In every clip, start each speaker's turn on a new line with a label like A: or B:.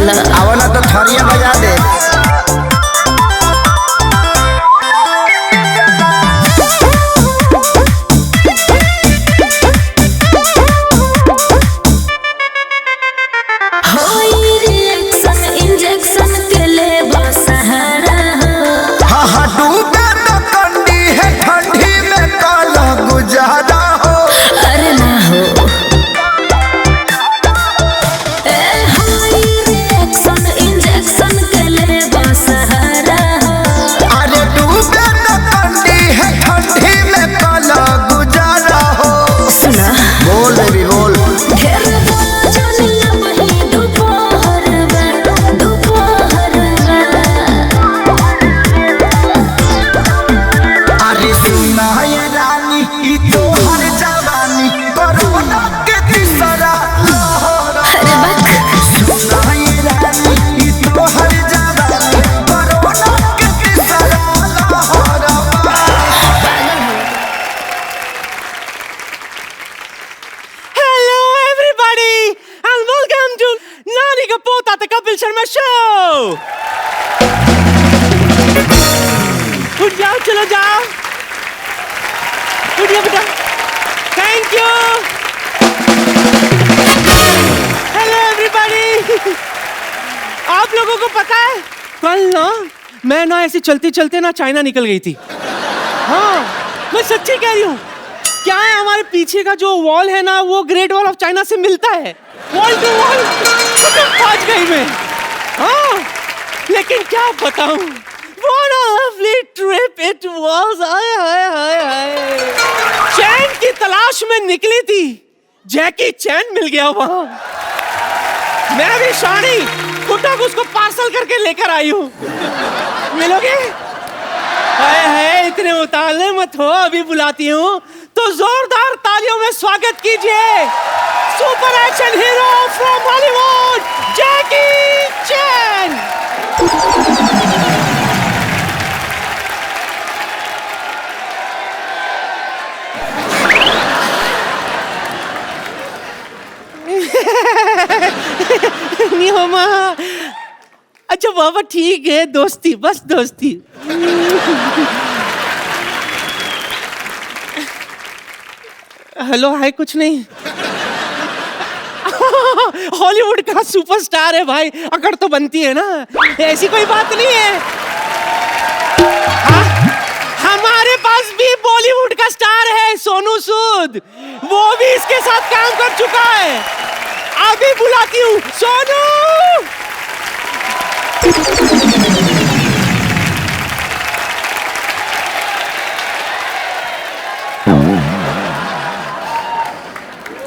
A: वाला।
B: आवला तो थरिया बजा दे।
C: उठ जाओ, चलो जाओ, उठिए बेटा। Thank you. Hello everybody. आप लोगों को पता है कल ना मैं ना ऐसे चलते चलते ना चाइना निकल गई थी। हाँ मैं सच्ची कह रही हूँ। क्या है हमारे पीछे का जो वॉल है ना वो ग्रेट वॉल ऑफ चाइना से मिलता है। वॉल टू वॉल पहुंच गई मैं। हाँ लेकिन क्या बताऊं, what a lovely trip it was। चैन की तलाश में निकली थी, जैकी चैन मिल गया वहां। मैं भी शानी फुटक उसको पार्सल करके लेकर आई हूँ। मिलोगे? हाय इतने उतावले मत हो, अभी बुलाती हूँ। तो जोरदार तालियों में स्वागत कीजिए super action hero from Hollywood, Jackie Chan. निहोमा। अच्छा बाबा ठीक है, दोस्ती बस दोस्ती। हेलो हाय कुछ नहीं। हॉलीवुड का सुपरस्टार है भाई, अकड़ तो बनती है ना, ऐसी कोई बात नहीं है। हमारे पास भी बॉलीवुड का स्टार है सोनू सूद, वो भी इसके साथ काम कर चुका है। अभी बुलाती हूँ सोनू।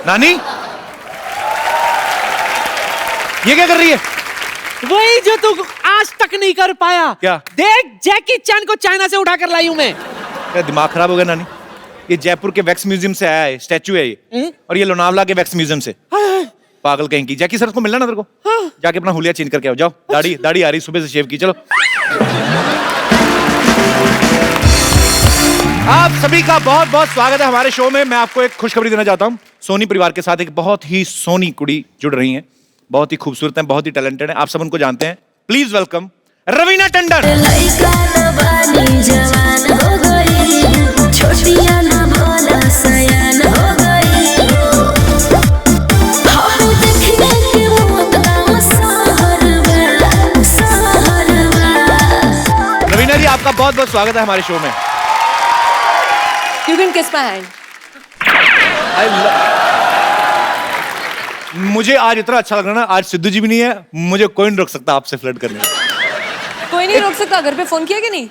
D: नानी ये क्या कर रही है?
C: वही जो तू आज तक नहीं कर पाया।
D: क्या?
C: देख जैकी चैन को चाइना से उठा कर लाई हूं मैं।
D: क्या दिमाग खराब हो गया नानी? ये जयपुर के वैक्स म्यूजियम से आया है, स्टैचू है ये। और ये लोनावला के वैक्स म्यूजियम से। पागल कहीं की। जैकी सर को मिलना ना तेरे को। जाके अपना हुलिया चेंज करके आओ, जाओ। दाढ़ी आ रही, सुबह से शेव की। चलो आप सभी का बहुत बहुत स्वागत है हमारे शो में। मैं आपको एक खुशखबरी देना चाहता हूँ। सोनी परिवार के साथ एक बहुत ही सोनी कुड़ी जुड़ रही है, बहुत ही खूबसूरत है, बहुत ही टैलेंटेड है। आप सब उनको जानते हैं। Please welcome Raveena Tandon. रवीना जी आपका बहुत बहुत स्वागत है हमारे शो में।
E: You can kiss my hand.
D: मुझे आज इतना अच्छा लग रहा है ना, आज सिद्धू जी भी नहीं है, मुझे कोई नहीं रोक सकता आपसे फ्लर्ट करने में।
E: कोई नहीं रोक सकता। घर पे फोन किया कि नहीं?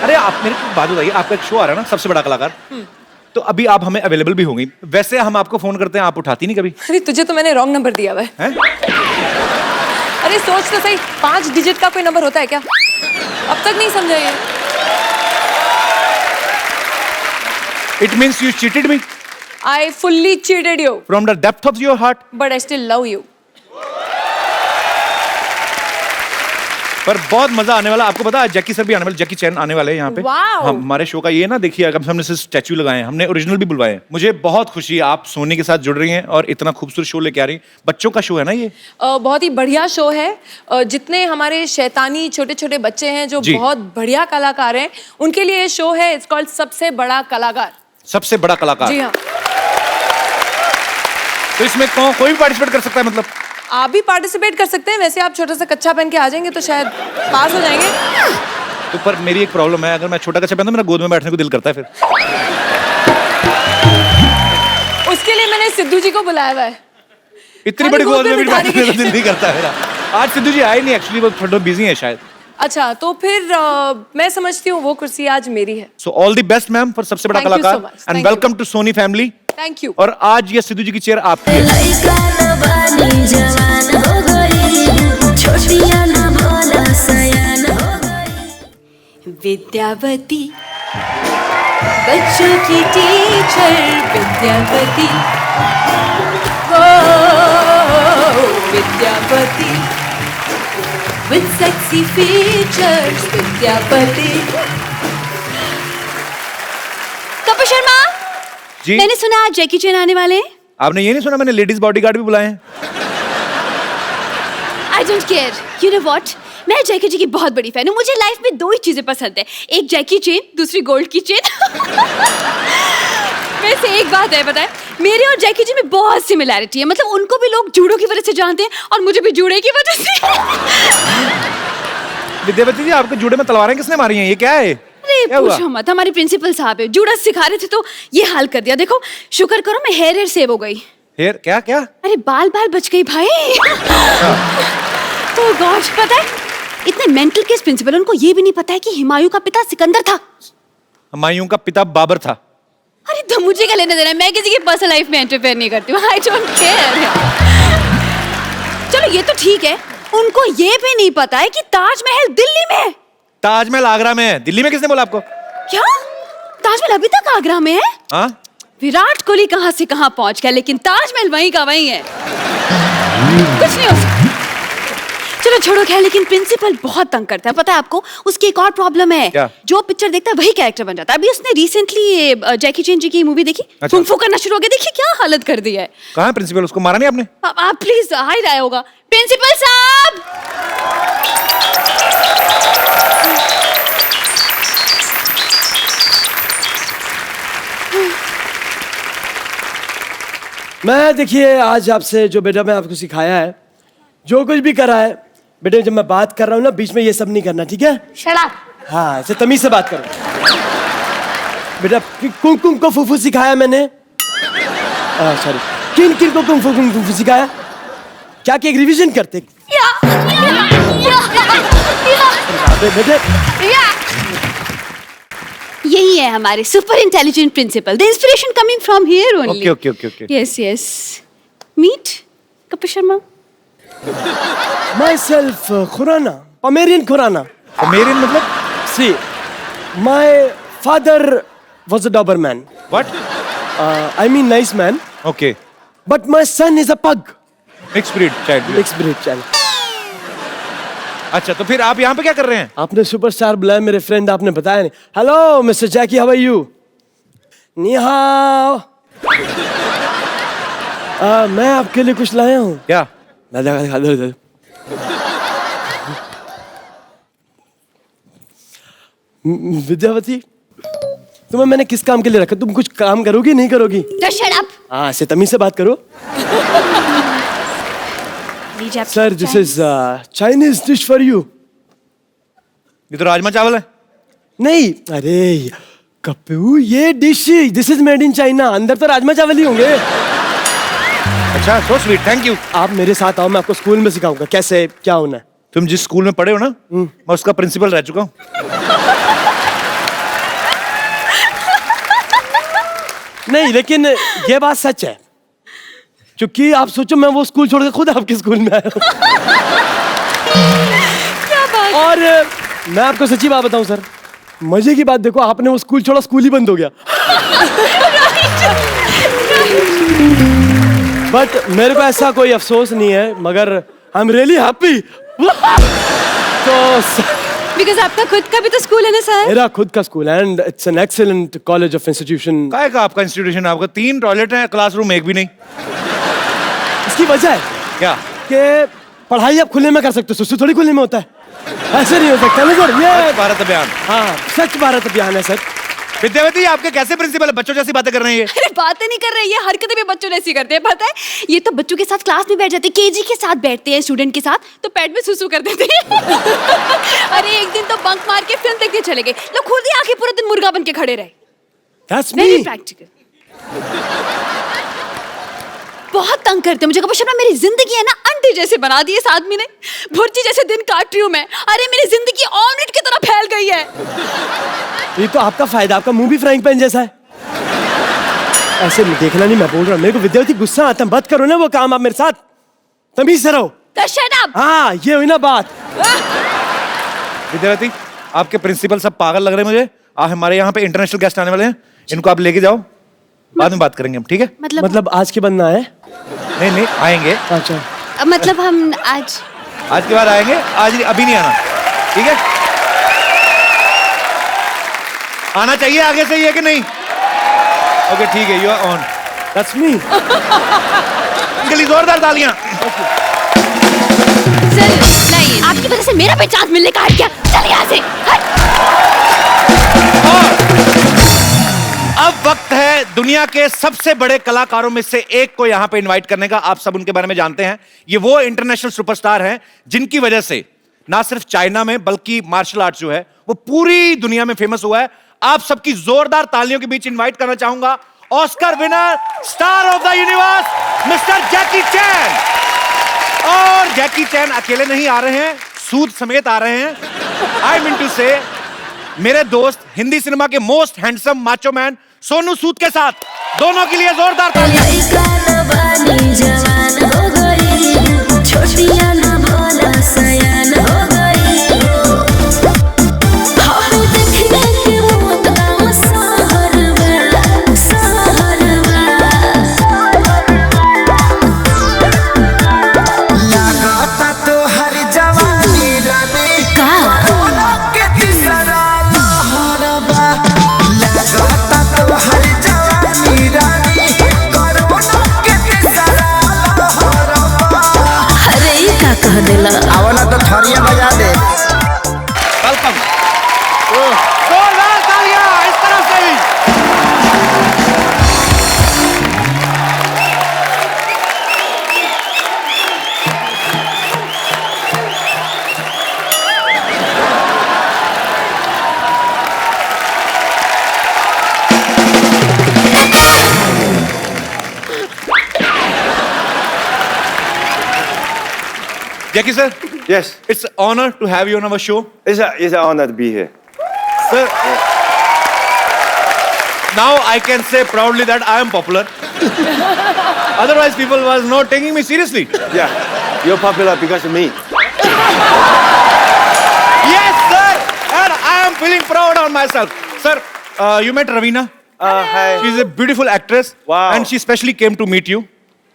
D: अरे आप मेरे को बात बताइए, आपका एक शो आ रहा है ना सबसे बड़ा कलाकार, तो अभी आप हमें अवेलेबल भी होंगी। वैसे हम आपको फोन करते हैं, आप उठाती नहीं कभी।
E: अरे तुझे तो मैंने रॉन्ग नंबर दिया हुआ है। अरे सोच तो सही, 5 डिजिट का कोई नंबर होता है क्या? अब तक नहीं समझा ये।
D: It means you cheated me
E: I fully cheated you
D: from the depth of your heart.
E: but I still love you.
D: पर बहुत मजा आने वाला। आपको पता है जैकी सर भी आने वाले, जैकी चैन आने वाले हैं यहाँ पे।
E: Wow!
D: हमारे शो का ये ना देखिए, अगर हमने सिर्फ स्टैचू लगाए हैं, हमने ओरिजिनल भी बुलवाए हैं। मुझे बहुत खुशी है आप सोनी के साथ जुड़ रही हैं और इतना खूबसूरत शो लेके आ रही हैं। बच्चों का शो है ना ये?
E: बहुत ही बढ़िया शो है। जितने हमारे शैतानी छोटे छोटे बच्चे हैं जो
D: जी।
E: बहुत बढ़िया कलाकार हैं, उनके लिए ये शो है। इट्स कॉल्ड सबसे बड़ा कलाकार।
D: सबसे बड़ा कलाकार।
E: जी हाँ।
D: तो इसमें कोई भी पार्टिसिपेट कर सकता है मतलब?
E: आप भी पार्टिसिपेट कर सकते हैं। वैसे आप छोटा सा कच्चा पहन के आ जाएंगे तो शायद पास हो जाएंगे।
D: तो पर मेरी एक प्रॉब्लम है, अगर मैं छोटा कच्चा पहनता हूं, मेरा गोद में बैठने को दिल करता है फिर।
E: उसके लिए मैंने सिद्धू जी को बुलाया हुआ है।
D: इतनी
E: खाली
D: बड़ी गोद में भी
E: बिठाने
D: बैठने को
E: के-
D: दिल नहीं करता है मेरा। आज सिद्धू जी आए नहीं, एक्चुअली वो थोड़ा बिजी है शायद।
E: अच्छा, तो फिर मैं समझती हूँ वो कुर्सी आज मेरी है।
D: So all the best ma'am for सबसे बड़ा
E: Thank you so
D: कलाकार
E: much.
D: And
E: Thank you.
D: Welcome to Sony family.
E: Thank you.
D: और आज ये सिद्धू जी की चेयर आपकी है।
A: लइका न बानी जवान हो गई, छोटिया न भोला सयान हो गई।
E: विद्यावती बच्चों की टीचर विद्यावती, हो Vidyavati with sexy features Vidyavati.
F: Kapoor Sharma,
D: जी
F: मैंने सुना आज जैकी चैन आने वाले हैं।
D: आपने ये नहीं सुना मैंने लेडीज बॉडीगार्ड भी बुलाए हैं?
F: I don't care, you know what, मैं जैकी जी की बहुत बड़ी फैन हूँ। मुझे लाइफ में दो ही चीजें पसंद है, एक जैकी चेन, दूसरी गोल्ड की चेन। वैसे एक बात है, पता है, मेरे और जैकी जी में बहुत सिमिलैरिटी है। मतलब उनको भी लोग जूडो की वजह से जानते हैं और मुझे भी जूडे की वजह से।
D: विद्यावती जी, आपके जूड़े में तलवारें किसने मारी हैं? ये क्या है?
F: अरे
D: क्या हुआ?
F: पूछो मत, हमारे प्रिंसिपल साहब है, जूडा सिखा रहे थे तो ये हाल कर दिया। देखो, शुक्र करो मैं हेयर सेव हो गई।
D: हेयर क्या क्या?
F: अरे बाल बाल बच गई भाई। ओह गॉड, पता है इतने मेंटल केस प्रिंसिपल, उनको ये भी नहीं पता है कि हुमायूं का पिता सिकंदर था।
D: हुमायूं का पिता बाबर था।
F: अरे तो मुझे क्या लेना देना है, मैं किसी की पर्सनल लाइफ में इंटरफेयर नहीं करती हूँ। I don't care. चलो ये तो ठीक है, उनको ये भी नहीं पता है कि ताजमहल दिल्ली में है।
D: ताजमहल आगरा में है। दिल्ली में किसने बोला आपको?
F: क्या ताजमहल अभी तक आगरा में है?
D: हाँ?
F: विराट कोहली कहाँ से कहाँ पहुंच गया, लेकिन ताजमहल वहीं का वहीं है। कुछ नहीं हो सकता। चलो छोड़ो खैर, लेकिन प्रिंसिपल बहुत तंग करता है, पता है आपको। उसकी एक और प्रॉब्लम है,
D: क्या?
F: जो पिक्चर देखता है वही कैरेक्टर बन जाता है। अभी उसने रिसेंटली जैकी चैन जी की मूवी देखी,
D: अच्छा।
F: कुंग फू करना शुरू हो गया। देखिए क्या हालत कर दी है।
D: कहाँ है प्रिंसिपल? उसको मारा नहीं आपने?
F: आप प्लीज हाई रहा होगा प्रिंसिपल साहब।
B: मैं देखिए आज आपसे जो बेटा मैं आपको सिखाया है, जो कुछ भी करा है बेटे, जब मैं बात कर रहा हूँ ना बीच में ये सब नहीं करना, ठीक है?
F: Shut up.
B: हाँ, ऐसे तमीज से बात करो बेटा। कुंग कुंग को फूफू सिखाया मैंने। सॉरी, किन किन को कुंग फू सिखाया? क्या कि एक रिवीजन करते बेटे।
F: यही है हमारे super intelligent principal. The inspiration coming from here only.
D: Okay.
F: Yes yes. Meet Kapoor Sharma.
B: Myself Khurana, pomeranian Khurana.
D: मेरे मतलब?
B: See, my father was a doberman.
D: What?
B: I mean nice man,
D: okay.
B: but my son is a pug.
D: Mix breed child.
B: Mixed breed child.
D: अच्छा, तो फिर आप यहाँ पे क्या कर रहे हैं?
B: आपने सुपरस्टार बुलाया मेरे फ्रेंड, आपने बताया नहीं। Hello mister Jackie, how are you? नी हाओ। मैं आपके लिए कुछ लाया हूँ।
D: क्या?
B: मैं दिखा दो। विद्यावती, तुम्हें मैंने किस काम के लिए रखा? तुम कुछ काम करोगी नहीं करोगी?
F: तो शट अप।
B: हाँ, ऐसे तमीज से बात करो। Sir, this is Chinese dish for you.
D: ये तो राजमा चावल है।
B: नहीं, अरे कप्पू, ये dish this is made in China. अंदर तो राजमा चावल ही होंगे।
D: अच्छा, सो स्वीट, थैंक यू।
B: आप मेरे साथ आओ, मैं आपको स्कूल में सिखाऊंगा कैसे क्या होना है।
D: तुम जिस स्कूल में पढ़े हो ना, मैं उसका प्रिंसिपल रह चुका हूँ।
B: नहीं, लेकिन ये बात सच है, क्योंकि आप सोचो मैं वो स्कूल छोड़ के खुद आपके स्कूल में आया हूँ। और मैं आपको सच्ची बात बताऊं सर, मजे की बात देखो, आपने वो स्कूल छोड़ा, स्कूल ही बंद हो गया। बट मेरे को ऐसा कोई अफसोस नहीं है, मगर आई एम रियली हैप्पी। तो
F: बिकॉज आपका खुद का भी तो स्कूल है ना सर.
B: मेरा खुद का स्कूल है and it's an excellent college of institution.
D: काय का आपका इंस्टीट्यूशन है? आपका 3 टॉयलेट है, क्लासरूम एक भी नहीं.
B: इसकी वजह है
D: क्या?
B: कि पढ़ाई आप खुले में कर सकते हो, सुसु थोड़ी खुले में होता है. ऐसे नहीं हो सकता ना सर. ये
D: भारत अभियान.
B: हाँ, स्वच्छ भारत अभियान है सर.
D: विद्यावती, आपके कैसे प्रिंसिपल है? बच्चों जैसी बातें कर रहे हैं ये.
F: अरे बातें नहीं कर रहे, ये हरकतें भी बच्चों जैसी करते हैं. पता है, ये तो बच्चों के साथ क्लास में बैठ जाते हैं, केजी के साथ बैठते हैं स्टूडेंट के साथ, तो पैड में सुसु कर देते हैं. अरे एक दिन तो बंक मार के फिल्म देखने चले गए, लोग खुद ही आके पूरा दिन मुर्गा बन के खड़े रहे.
B: That's
F: very
B: me.
F: प्रैक्टिकल. बहुत तंग करते हैं मुझे. कभी शर्मा, मेरी जिंदगी है ना अंडे जैसे बना दी इस आदमी ने. भुर्जी जैसे दिन काट रही हूँ मैं. अरे मेरी जिंदगी ऑमलेट की तरह फैल गई है.
B: ये तो आपका फायदा, आपका मुंह भी फ्राइंग पैन जैसा है. ऐसे देखना नहीं, मैं बोल रहा हूँ. मेरे को विद्यावती गुस्सा आता है. मत करो ना वो काम आप मेरे साथ. तमीज से रहो.
F: तो शट अप.
B: हाँ, ये हुई ना बात.
D: विद्यावती, आपके प्रिंसिपल सब पागल लग रहे हैं मुझे. हमारे यहाँ पे इंटरनेशनल गेस्ट आने वाले हैं, इनको आप लेके जाओ, बाद में बात करेंगे हम. ठीक है?
B: मतलब आज के बनना है?
D: नहीं नहीं, आएंगे.
B: अच्छा.
F: मतलब हम आज
D: के बाद आएंगे. आज अभी नहीं आना. ठीक है? आना चाहिए आगे से, ये कि नहीं? ओके ठीक है, you are on.
B: That's me.
D: इनके लिए जोरदार तालियां.
F: सर नहीं, आपकी वजह से मेरा पहचान मिलने का हट गया. चल यहाँ से. हट.
D: अब वक्त है दुनिया के सबसे बड़े कलाकारों में से एक को यहां पे इनवाइट करने का. आप सब उनके बारे में जानते हैं. ये वो इंटरनेशनल सुपरस्टार हैं जिनकी वजह से ना सिर्फ चाइना में बल्कि मार्शल आर्ट जो है वो पूरी दुनिया में फेमस हुआ है. आप सबकी जोरदार तालियों के बीच इनवाइट करना चाहूंगा Oscar winner, star of the universe, mister Jackie Chan. और जैकी चैन अकेले नहीं आ रहे हैं, सूद समेत आ रहे हैं. आई मीन टू से मेरे दोस्त हिंदी सिनेमा के most handsome macho man Sonu Sood के साथ. दोनों के लिए जोरदार तालियां.
A: लइका न बानी जवान हो गई, छोटिया न भोला सयान हो गई. हम देखने के मौत का सहरवा, सहरवा.
G: लागता तो हर जवानी रानी
A: का
G: के तीसरा लहरबा. लागता तो हर जवानी रानी कोरोना के तीसरा लहरबा.
A: अरे ई का कह देला.
G: आवला तो थरिया बजा दे.
D: वेलकम. जोरदार तालियां इस तरफ से भी. Jackie sir,
H: Yes,
D: it's an honor to have you on our show.
H: it's an honor to be here.
D: Sir, now I can say proudly that I am popular. Otherwise, people was not taking me seriously.
H: Yeah, you're popular because of me.
D: Yes, sir, and I am feeling proud on myself. Sir, you met Ravina.
H: Hi.
D: She's a beautiful actress.
H: Wow.
D: And she specially came to meet you.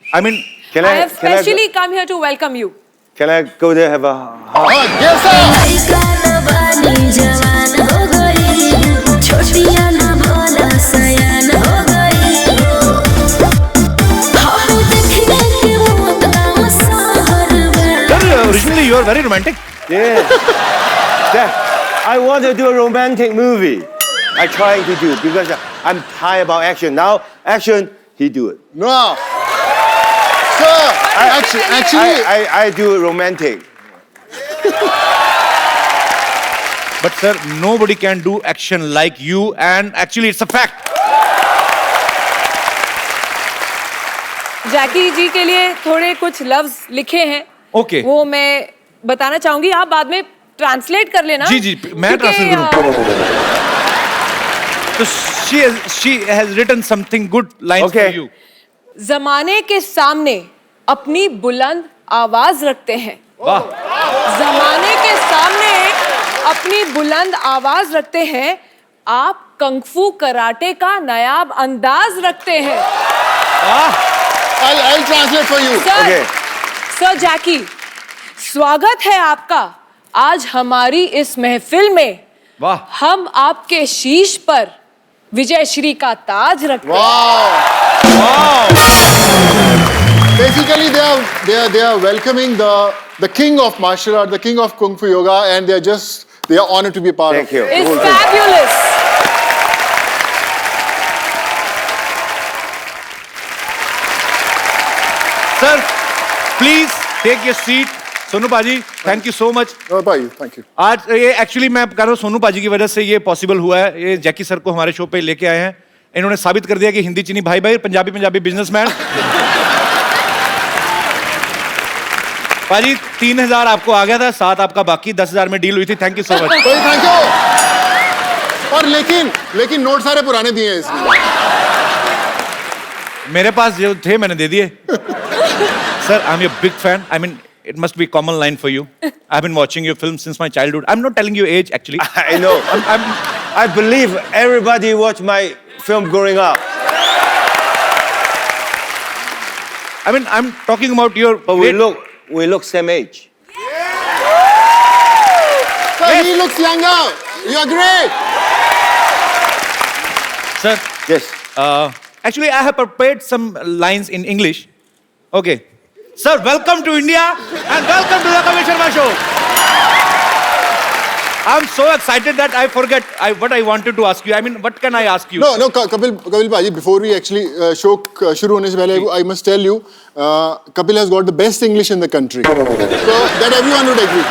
D: I mean,
H: Can
E: I have specially come here to welcome you.
H: Can I go there have a hug?
A: लइका न बानी जवान हो गई, छोटिया न भोला सयान हो गई. हम देखने के मौत का सहरवा.
D: sir, originally you are very romantic.
H: Yeah. Dad, I want to do a romantic movie. I trying to do because I'm tired about action. Now action, he do it.
I: No. Sir, actually,
H: I do it romantic.
D: But sir, nobody can do action like you, and actually it's a fact.
E: जैकी जी के लिए थोड़े कुछ लफ्ज लिखे हैं.
D: Okay.
E: वो मैं बताना चाहूंगी, आप बाद में ट्रांसलेट कर लेना.
D: जी जी, मैं
E: क्योंकि,
D: ट्रांसलेट करूँ. So she has written something good lines
H: Okay.
D: for you.
E: जमाने के सामने अपनी बुलंद आवाज रखते हैं.
D: वाह.
E: जमाने के सामने अपनी बुलंद आवाज रखते हैं. आप कंगफू कराटे का नायाब अंदाज रखते हैं.
I: I'll translate for you.
E: Sir,
H: Okay.
E: Sir Jackie, स्वागत है आपका आज हमारी इस महफिल में
D: वाह
E: हम आपके शीश पर विजय श्री का ताज रखते हैं।
I: Wow. Basically, they are welcoming the king of martial art, the king of kung fu yoga, and they are honored to be a part
H: Thank
I: of.
H: you.
E: It's fabulous.
D: Sir please take your seat. Sonu paaji thank you so much.
I: Oh, bye. Thank you.
D: आज ये actually मैं कह रहा हूँ सोनू पाजी की वजह से ये पॉसिबल हुआ है। ये जैकी सर को हमारे शो पे लेके आए हैं। इन्होंने साबित कर दिया कि हिंदी चीनी भाई भाई, पंजाबी पंजाबी बिजनेसमैन। पाजी 3000 आपको आ गया था, 7 आपका बाकी, 10,000 में डील हुई थी। Thank you so much.
I: कोई थैंक यू। और लेकिन नोट सारे पुराने दिए हैं इसमें।
D: मेरे पास जो थे मैंने दे दिए। Sir I am your big fan. I mean it must be a common line for you. I've been watching your films since my childhood. I'm not telling you age actually.
H: I know. I believe everybody watched my film growing up.
D: I mean, I'm talking about your.
H: But we look same age.
I: So he looks younger. You are great.
D: Sir,
H: Yes.
D: actually, I have prepared some lines in English. Okay. Sir, welcome to India and welcome to the Kapil Sharma Show. I'm so excited that I forget what I wanted to ask you. I mean, what can I ask you?
I: No, Kapil Paji, before we actually show shuru hone se pehle, I must tell you, Kapil has got the best English in the country. So that everyone would agree.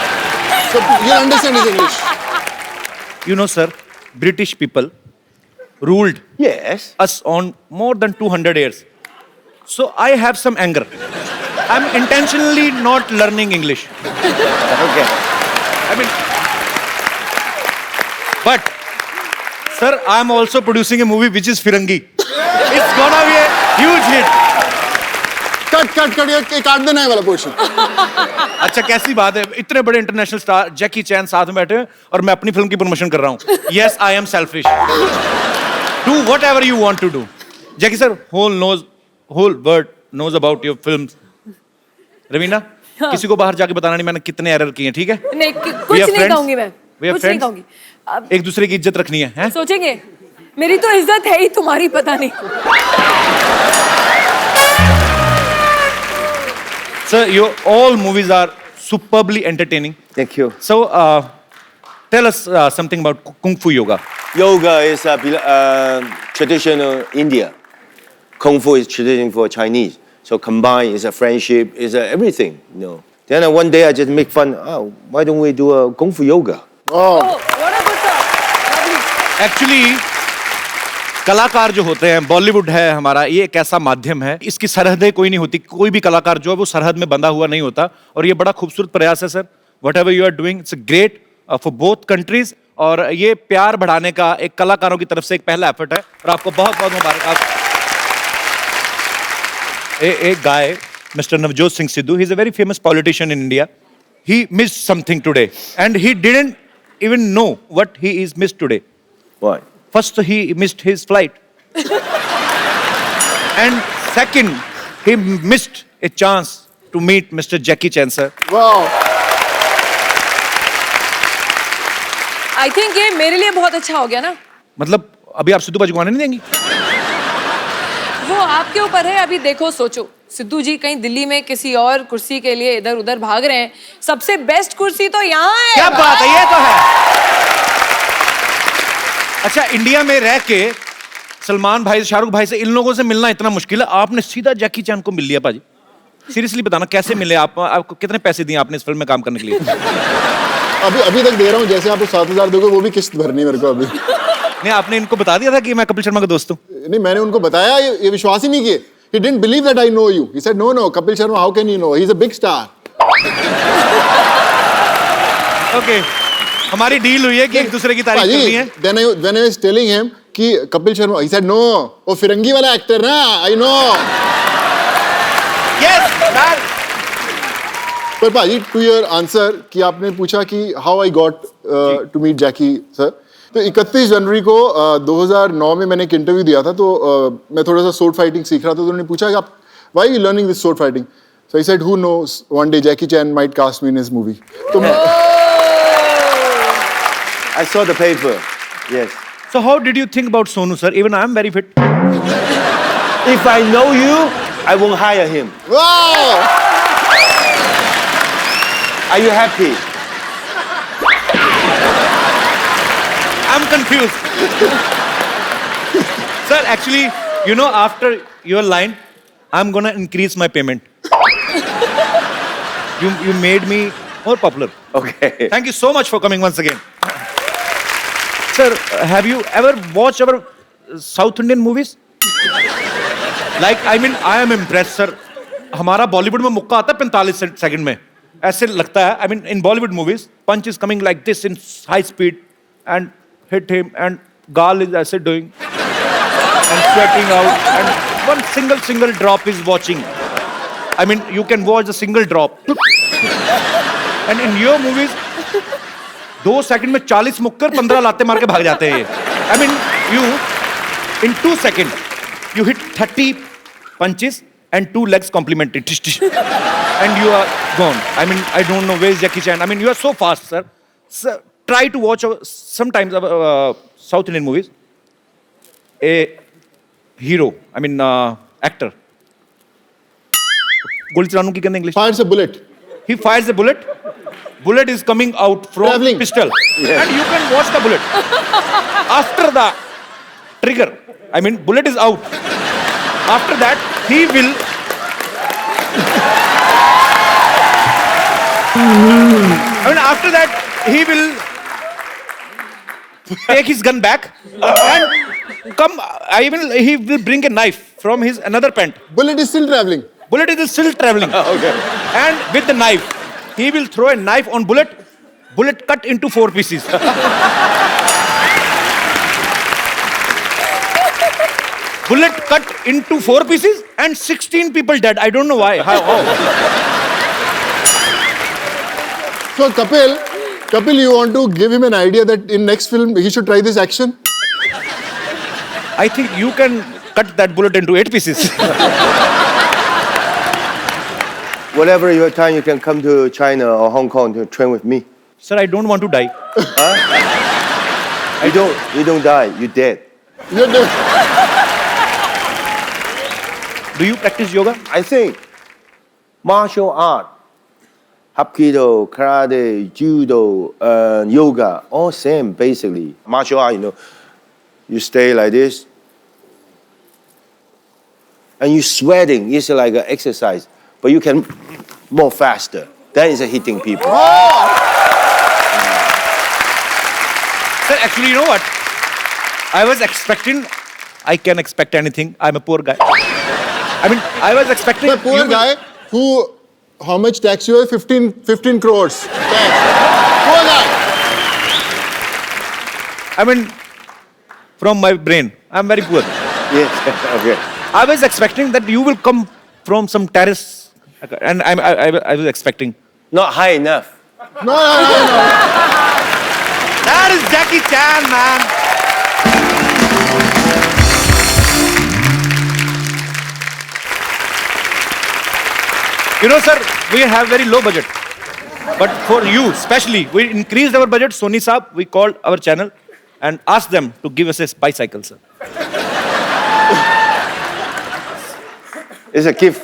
I: So you understand his English.
D: You know, sir, British people ruled
H: Yes.
D: us on more than 200 years. So I have some anger. I'm intentionally not learning English.
H: Okay.
D: I mean, but sir, I'm also producing a movie which is Firangi. It's gonna be a huge hit.
I: Cut, ये काट देना है वाला portion.
D: अच्छा कैसी बात है, इतने बड़े इंटरनेशनल स्टार जैकी चैन साथ में बैठे हैं और मैं अपनी फिल्म की प्रमोशन कर रहा हूँ। Yes, I am selfish. Do whatever you want to do. Jackie sir, whole world knows about your films. Raveena, किसी को बाहर जाके बताना नहीं मैंने कितने एरर किए हैं, ठीक है?
E: नहीं
D: We
E: कुछ
D: are
E: नहीं
D: friends.
E: कहूंगी मैं,
D: We are
E: कुछ नहीं
D: friends.
E: कहूंगी। अब
D: एक दूसरे की इज्जत रखनी है, हैं?
E: सोचेंगे मेरी तो इज्जत है ही, तुम्हारी पता नहीं।
D: Sir, your all movies are superbly entertaining.
H: Thank you.
D: So, tell us something about Kung Fu Yoga.
H: Yoga is traditional India. Kung Fu is traditional for Chinese. So combined is a friendship, is everything. You know. Then one day I just make fun. Oh, why don't we do a Kung Fu yoga?
I: Oh,
E: What a good thought. Lovely.
D: Actually, कलाकार जो होते हैं, बॉलीवुड है हमारा, ये एक ऐसा माध्यम है, इसकी सरहदें कोई नहीं होती। कोई भी कलाकार जो है वो सरहद में बंधा हुआ नहीं होता। और ये बड़ा खूबसूरत प्रयास है sir. Whatever you are doing, it's great for both countries. और ये प्यार बढ़ाने का एक कलाकारों की तरफ से एक पहला एफर्ट है और आपको बहुत बहुत मुबारक। एक guy, Mr. Navjot Singh Sidhu, he's a very famous politician in India. He missed something today and he didn't even know what he is missed today.
H: What?
D: First, he missed his flight. And second, he missed a chance to meet Mr. Jackie Chan, sir.
I: wow.
E: I think ये मेरे लिए बहुत अच्छा हो गया ना।
D: मतलब अभी आप सिद्धू पाजी को आने नहीं देंगी?
E: वो आपके ऊपर है, अभी देखो सोचो। सिद्धू जी कहीं दिल्ली में किसी और कुर्सी के लिए इधर उधर भाग रहे हैं, सबसे बेस्ट कुर्सी तो यहाँ है।
D: क्या बात है, ये तो है। अच्छा, इंडिया में रह के सलमान भाई, शाहरुख भाई से इन लोगों से मिलना इतना मुश्किल है, आपने सीधा जैकी चैन को मिल लिया पाजी। सीरियसली बताना कैसे मिले आप? आपको कितने पैसे दिए आपने इस फिल्म में काम करने के लिए?
I: अभी तक दे रहा हूँ, जैसे आपको 7,000 दोगे वो भी किस्त भरनी है मेरे को अभी।
D: नहीं, आपने इनको बता दिया था कि मैं कपिल शर्मा का दोस्त हूँ?
I: नहीं, मैंने उनको बताया, ये विश्वास ही नहीं किए। He didn't believe that I know you. He said, no, Kapil Sharma, how can you know? He's a big star.
D: Okay. हमारी डील हुई है कि एक दूसरे की तारीफ करनी है।
I: When I was telling him कि Kapil Sharma, he said, no, वो फिरंगी वाला एक्टर ना, I know.
D: Yes, sir.
I: पर भाजी, to your answer कि आपने पूछा कि how I got to meet Jackie sir, तो 31 जनवरी को 2009 में मैंने एक इंटरव्यू दिया था, तो मैं थोड़ा सा sword fighting सीख रहा था, तो उन्होंने पूछा कि आप why are you learning this sword fighting? So I said, who knows, one day Jackie Chan might cast me in his movie. तो
H: I saw the paper. Yes.
D: So how did you think about Sonu, sir? Even I am very fit.
H: If I know you, I won't hire him.
I: Wow!
H: Are you happy?
D: I'm confused. Sir, actually, you know, after your line, I'm gonna increase my payment. You made me more popular.
H: Okay.
D: Thank you so much for coming once again. Sir, have you ever watched our South Indian movies? Like, I mean, I am impressed, sir. हमारा बॉलीवुड में मुक्का आता है 45 second में. ऐसे लगता है. I mean, in Bollywood movies, punch is coming like this in high speed and hit him, and Gal is ऐसे doing and sweating out, and one single drop is watching. I mean, you can watch a single drop. And in your movies, 2 second में 40 मुक्कर 15 लाते मार के भाग जाते हैं ये. I mean, you in 2 seconds you hit 30 punches and 2 legs complementary. Tish, tish. And you are gone. I mean, I don't know where is Jackie Chan. I mean, you are so fast, sir. Sir, try to watch sometimes South Indian movies. A hero, I mean, actor. गोली चलाने की कहते हैं English.
I: Fires a bullet.
D: He fires a bullet. Bullet is coming out from
I: Traveling.
D: pistol.
H: Yes.
D: And you can watch the bullet. After the trigger, I mean, bullet is out. After that, he will. I mean, after that, he will take his gun back and come. He will bring a knife from his another pant.
I: Bullet is still traveling.
D: Bullet is still traveling.
H: Okay.
D: And with the knife, he will throw a knife on bullet. Bullet cut into 4 pieces. Bullet cut into 4 pieces and 16 people dead. I don't know why. How?
I: So Kapil, you want to give him an idea that in next film he should try this action?
D: I think you can cut that bullet into 8 pieces.
H: Whatever your time, you can come to China or Hong Kong to train with me.
D: Sir, I don't want to die.
H: You don't die. You're dead.
I: You're the-
D: Do you practice yoga?
H: I think martial art, Hapkido, karate, judo, yoga, all same basically. Martial art, you know, you stay like this, and you sweating. It's like an exercise, but you can more faster. That is hitting people.
D: Sir, actually, you know what? I was expecting, I can expect anything. I'm a poor guy. I mean, I was expecting.
I: The poor
D: you will-
I: guy who, how much tax you have? 15 crores. Tax. Poor guy.
D: I mean, from my brain, I'm very poor.
H: Yes. Okay.
D: I was expecting that you will come from some terrace, and I was expecting.
H: Not high enough.
I: No.
D: That is Jackie Chan, man. You know, sir, we have very low budget. But for you, especially, we increased our budget. Sony Saab, we called our channel and asked them to give us a bicycle, sir.
H: It's a gift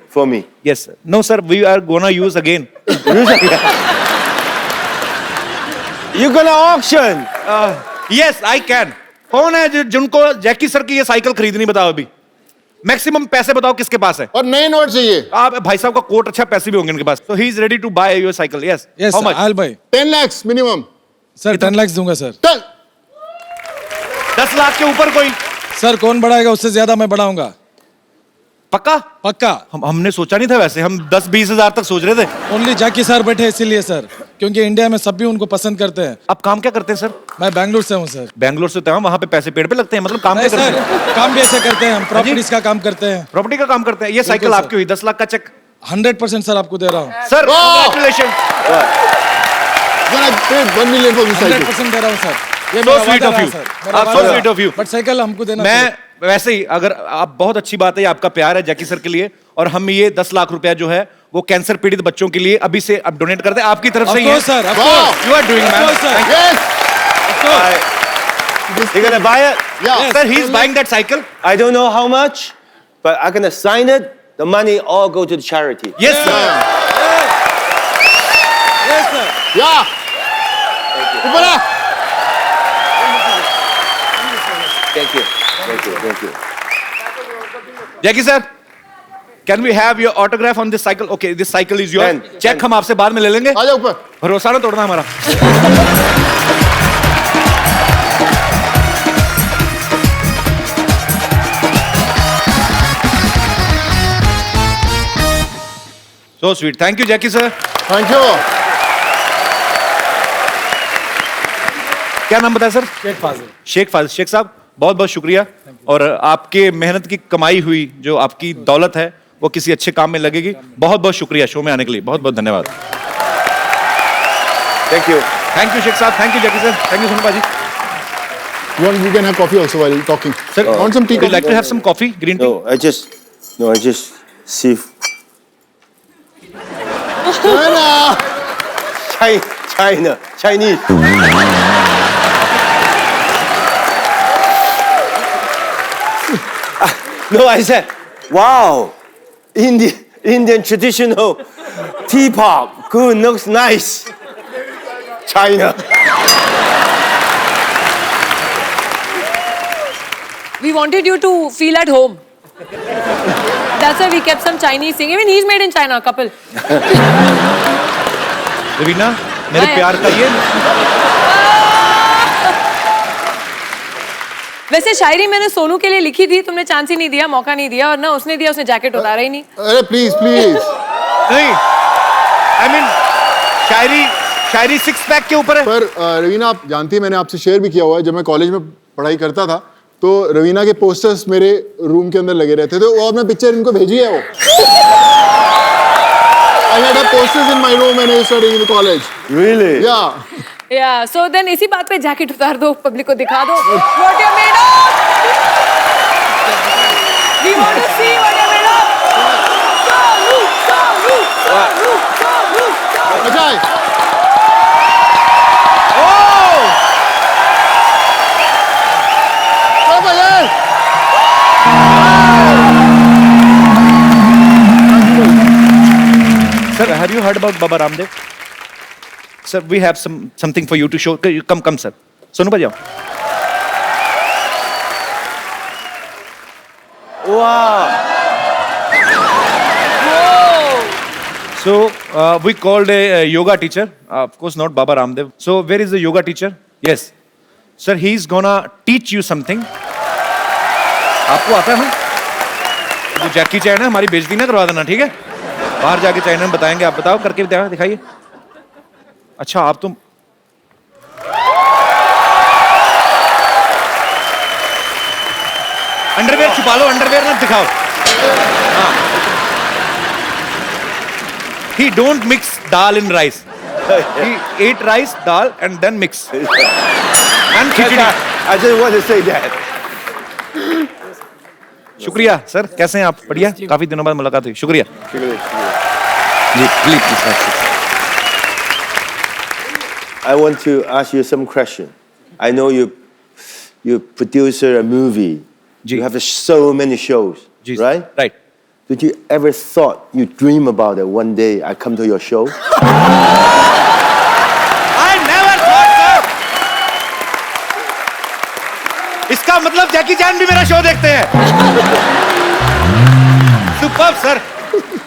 H: for me.
D: Yes, sir. No, sir, we are gonna use again.
H: You're gonna auction.
D: Yes, I can. कौन है जिनको Jackie sir की ये cycle खरीदनी बताओ अभी maximum पैसे बताओ किसके पास है
I: और नए नोट चाहिए
D: आप भाई साहब का कोट अच्छा पैसे भी होंगे इनके पास तो he is ready to buy your cycle yes
J: Yes,
D: how
J: sir,
D: much
J: I'll buy.
I: 10 lakhs minimum.
J: Sir 10 lakhs दूंगा सर.
I: चल
D: 10 लाख के ऊपर कोई
J: सर कौन बढ़ाएगा उससे ज्यादा मैं बढ़ाऊंगा.
D: पक्का
J: पक्का.
D: हमने सोचा नहीं था वैसे हम 10-20 हजार तक सोच रहे थे
J: ओनली जैकी सर बैठे इसीलिए सर क्योंकि इंडिया में सब भी उनको पसंद करते हैं.
D: आप काम क्या करते हैं सर
J: मैं बैंगलोर से हूँ सर.
D: बैंगलोर से वहां पे पैसे पेड़ पे लगते हैं मतलब काम
J: नहीं
D: क्या करते हैं
J: सर काम भी ऐसे करते हैं हम प्रॉपर्टीज का काम करते हैं.
D: प्रॉपर्टी का काम करते हैं ये साइकिल
J: सर।
D: आपकी हुई 10 लाख का चेक
J: 100% सर आपको दे रहा हूँ.
D: Sir congratulation
I: then I paid 1 million for this cycle.
J: 100% दे रहा हूँ सर. ये
D: So sweet of you. So sweet of you.
J: But cycle हमको देना.
D: मैं वैसे ही अगर आप बहुत अच्छी बात है ये आपका प्यार है जैकी सर के लिए और हम ये 10 लाख रुपया जो है वो कैंसर पीड़ित बच्चों के लिए अभी से अब डोनेट करते हैं आपकी तरफ से ही
J: Of course, sir, of
I: course.
D: You are doing
J: Of course, sir.
I: Yes.
H: You're gonna buy it?
I: Yeah.
D: Sir, he is buying that cycle.
H: I don't know how much, but I'm gonna sign it. The money all go to the charity.
D: Yes, sir.
I: Yeah. ऊपर आ.
H: Thank you. Thank you. Thank you.
D: Jackie sir, can we have your autograph on this cycle? Okay, this cycle is yours.
H: Pen.
D: Check हम आपसे बाद में ले लेंगे.
I: आ जा ऊपर.
D: भरोसा ना तोड़ना हमारा. So sweet. Thank you, Jackie sir.
I: Thank you.
D: क्या नाम बताया सर?
J: शेख फाजिल।
D: शेख फाजिल। शेख साहब बहुत बहुत शुक्रिया और आपके मेहनत की कमाई हुई जो आपकी दौलत है वो किसी अच्छे काम में लगेगी। बहुत बहुत शुक्रिया शो में आने के लिए। बहुत बहुत धन्यवाद।
H: Thank you.
D: Thank you Sheikh sahab. Thank you Jackie sir. Thank you Sonu paaji.
I: You can have coffee also while talking.
D: Sir,
I: want some tea?
D: would you like to have some coffee, green tea?
H: No, I just see Chinese. No, I said, wow, Indian traditional teapot. Good, looks nice. China.
E: We wanted you to feel at home. That's why we kept some Chinese thing. Even he's made in China, couple.
D: Raveena मेरे प्यार का ये
E: वैसे शायरी मैंने सोनू के लिए लिखी थी, तुमने चांस ही नहीं दिया, मौका नहीं दिया, और ना उसने दिया, उसने जैकेट उतारा ही नहीं।
I: अरे प्लीज
D: नहीं, I mean Shayari six pack के ऊपर है।
I: पर रवीना आप जानती है मैंने आपसे शेयर भी किया हुआ है, जब मैं कॉलेज में पढ़ाई करता था तो रवीना के पोस्टर्स मेरे रूम के अंदर लगे रहते थे और मैं पिक्चर इनको भेजी है वो। I had a posters in my room when I was studying in the college.
H: Really?
I: Yeah.
E: Yeah, so then इसी बात पे जैकेट उतार दो, पब्लिक को दिखा दो what you're made of. We want to see what you're made of.
I: अच्छा है। ओ भैया।
D: Sir, have you heard about Baba Ramdev? Sir, we have something for you to show. Come, sir. Sonu भाई आओ.
H: Wow.
D: So we called a yoga teacher. Of course, not Baba Ramdev. So where is the yoga teacher? Yes, sir. He's gonna teach you something. आपको आता है हम? जो जैकी चैन है हमारी बेइज्जती ना करवा देना, ठीक है? बाहर जाके चैन में बताएंगे, आप बताओ करके दिखाइए। अच्छा आप तुम अंडरवेयर छुपा लो, अंडरवेयर मत दिखाओ। हाँ। He don't mix dal in rice. He ate rice, dal, and then mix. And khichdi.
H: I just want to say that.
D: शुक्रिया सर, कैसे हैं आप? बढ़िया, काफी दिनों बाद मुलाकात हुई। शुक्रिया जी, please.
H: I want to ask you some question. I know you produce a movie. You have so many shows, right?
D: Right.
H: Did you ever thought you dream about it one day I come to your show?
D: I never thought so. इसका मतलब जैकी चैन भी मेरा show देखते हैं। Superb, sir.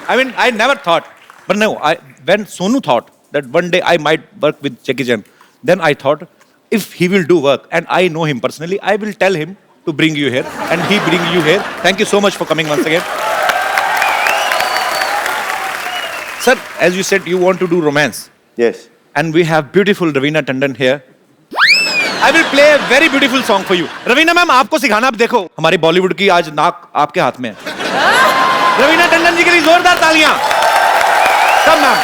D: I mean, I never thought, but no, when Sonu thought that one day I might work with Jackie Chan, then I thought, if he will do work, and I know him personally, I will tell him to bring you here, and he bring you here. Thank you so much for coming once again. Sir, as you said, you want to do romance.
H: Yes.
D: And we have beautiful Raveena Tandon here. I will play a very beautiful song for you. Raveena ma'am आपको सिखाना, आप देखो हमारी बॉलीवुड की आज नाक आपके हाथ में है। रवीना टंडन जी के लिए जोरदार तालियां। Come ma'am.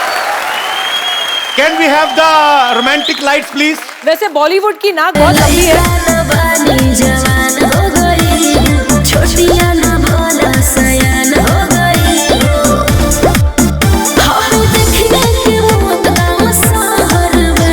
D: Can we have the romantic lights please?
E: वैसे बॉलीवुड की नाक बहुत लंबी है।
A: जवान हो गई, छोटिया ना भोला सयान हो गई। हम देखने के वो तमाम सहरवा।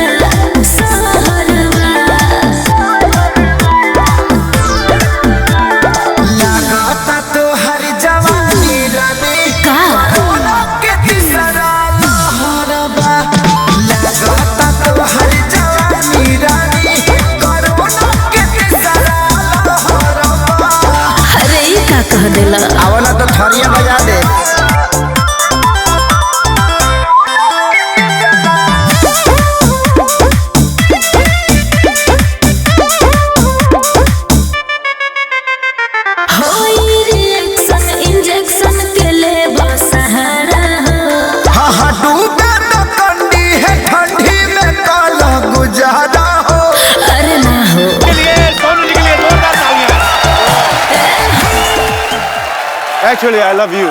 H: Actually, I love you.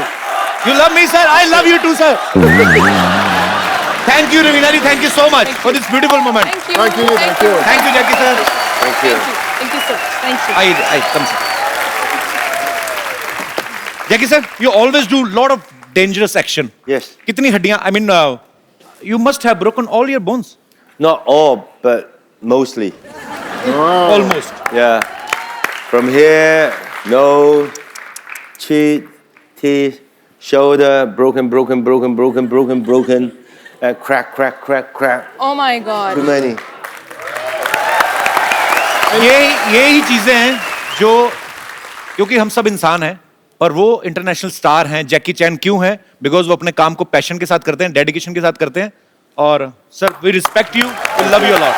D: You love me, sir? I love you too, sir. Thank you, Ravina ji. Thank you so much for this beautiful moment.
E: Thank you.
I: Thank you, thank you.
D: Thank you, Jackie sir.
H: Thank you.
E: Thank you, sir. Thank you.
D: Come, sir. Jackie sir, you always do lot of dangerous action.
H: Yes.
D: कितनी हड्डियां? I mean, you must have broken all your bones.
H: Not all, but mostly.
D: Almost.
H: Yeah. From here, nose, cheek, teeth, shoulder, broken. Crack.
E: Oh my God.
H: Too many.
D: ये ही चीजें हैं जो, क्योंकि हम सब इंसान हैं और वो इंटरनेशनल स्टार हैं, जैकी चैन क्यों हैं? बिकॉज वो अपने काम को पैशन के साथ करते हैं, डेडिकेशन के साथ करते हैं. और sir, we respect you, we love you a lot.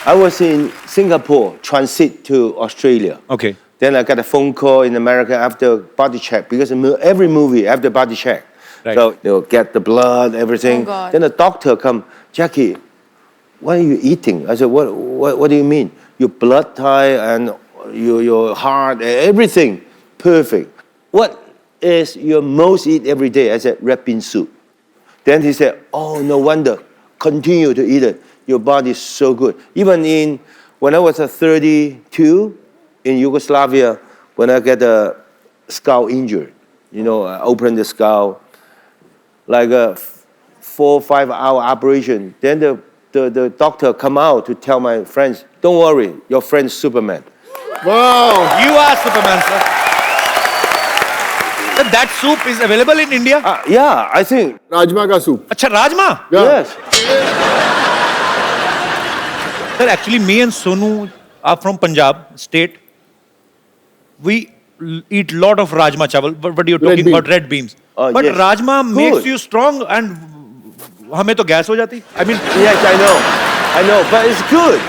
H: I was in Singapore, transit to Australia.
D: Okay.
H: Then I got a phone call in America after body check, because every movie after body check.
D: Right.
H: So they'll get the blood, everything.
E: Oh, God.
H: Then the doctor come, Jackie, what are you eating? I said, what do you mean? Your blood type and your heart, everything perfect. What is your most eat every day? I said, red bean soup. Then he said, oh, no wonder. Continue to eat it. Your body is so good. Even when I was 32 in Yugoslavia, when I get a skull injured, I opened the skull, like a 4 or 5 hour operation. Then the doctor come out to tell my friends, don't worry, your friend's Superman.
I: Wow.
D: You are Superman, sir. Sir, that soup is available in India?
H: Yeah, I think.
I: Rajma ka soup.
D: अच्छा, rajma?
I: Yeah.
H: Yes.
D: Sir, actually, me and Sonu are from Punjab state. We eat lot of rajma chawal, but you're talking
I: bean.
D: about red beans. But
H: Yes.
D: rajma makes
H: Good.
D: you strong, and हमें तो gas हो जाती. I mean,
H: Yes, I know, but it's good.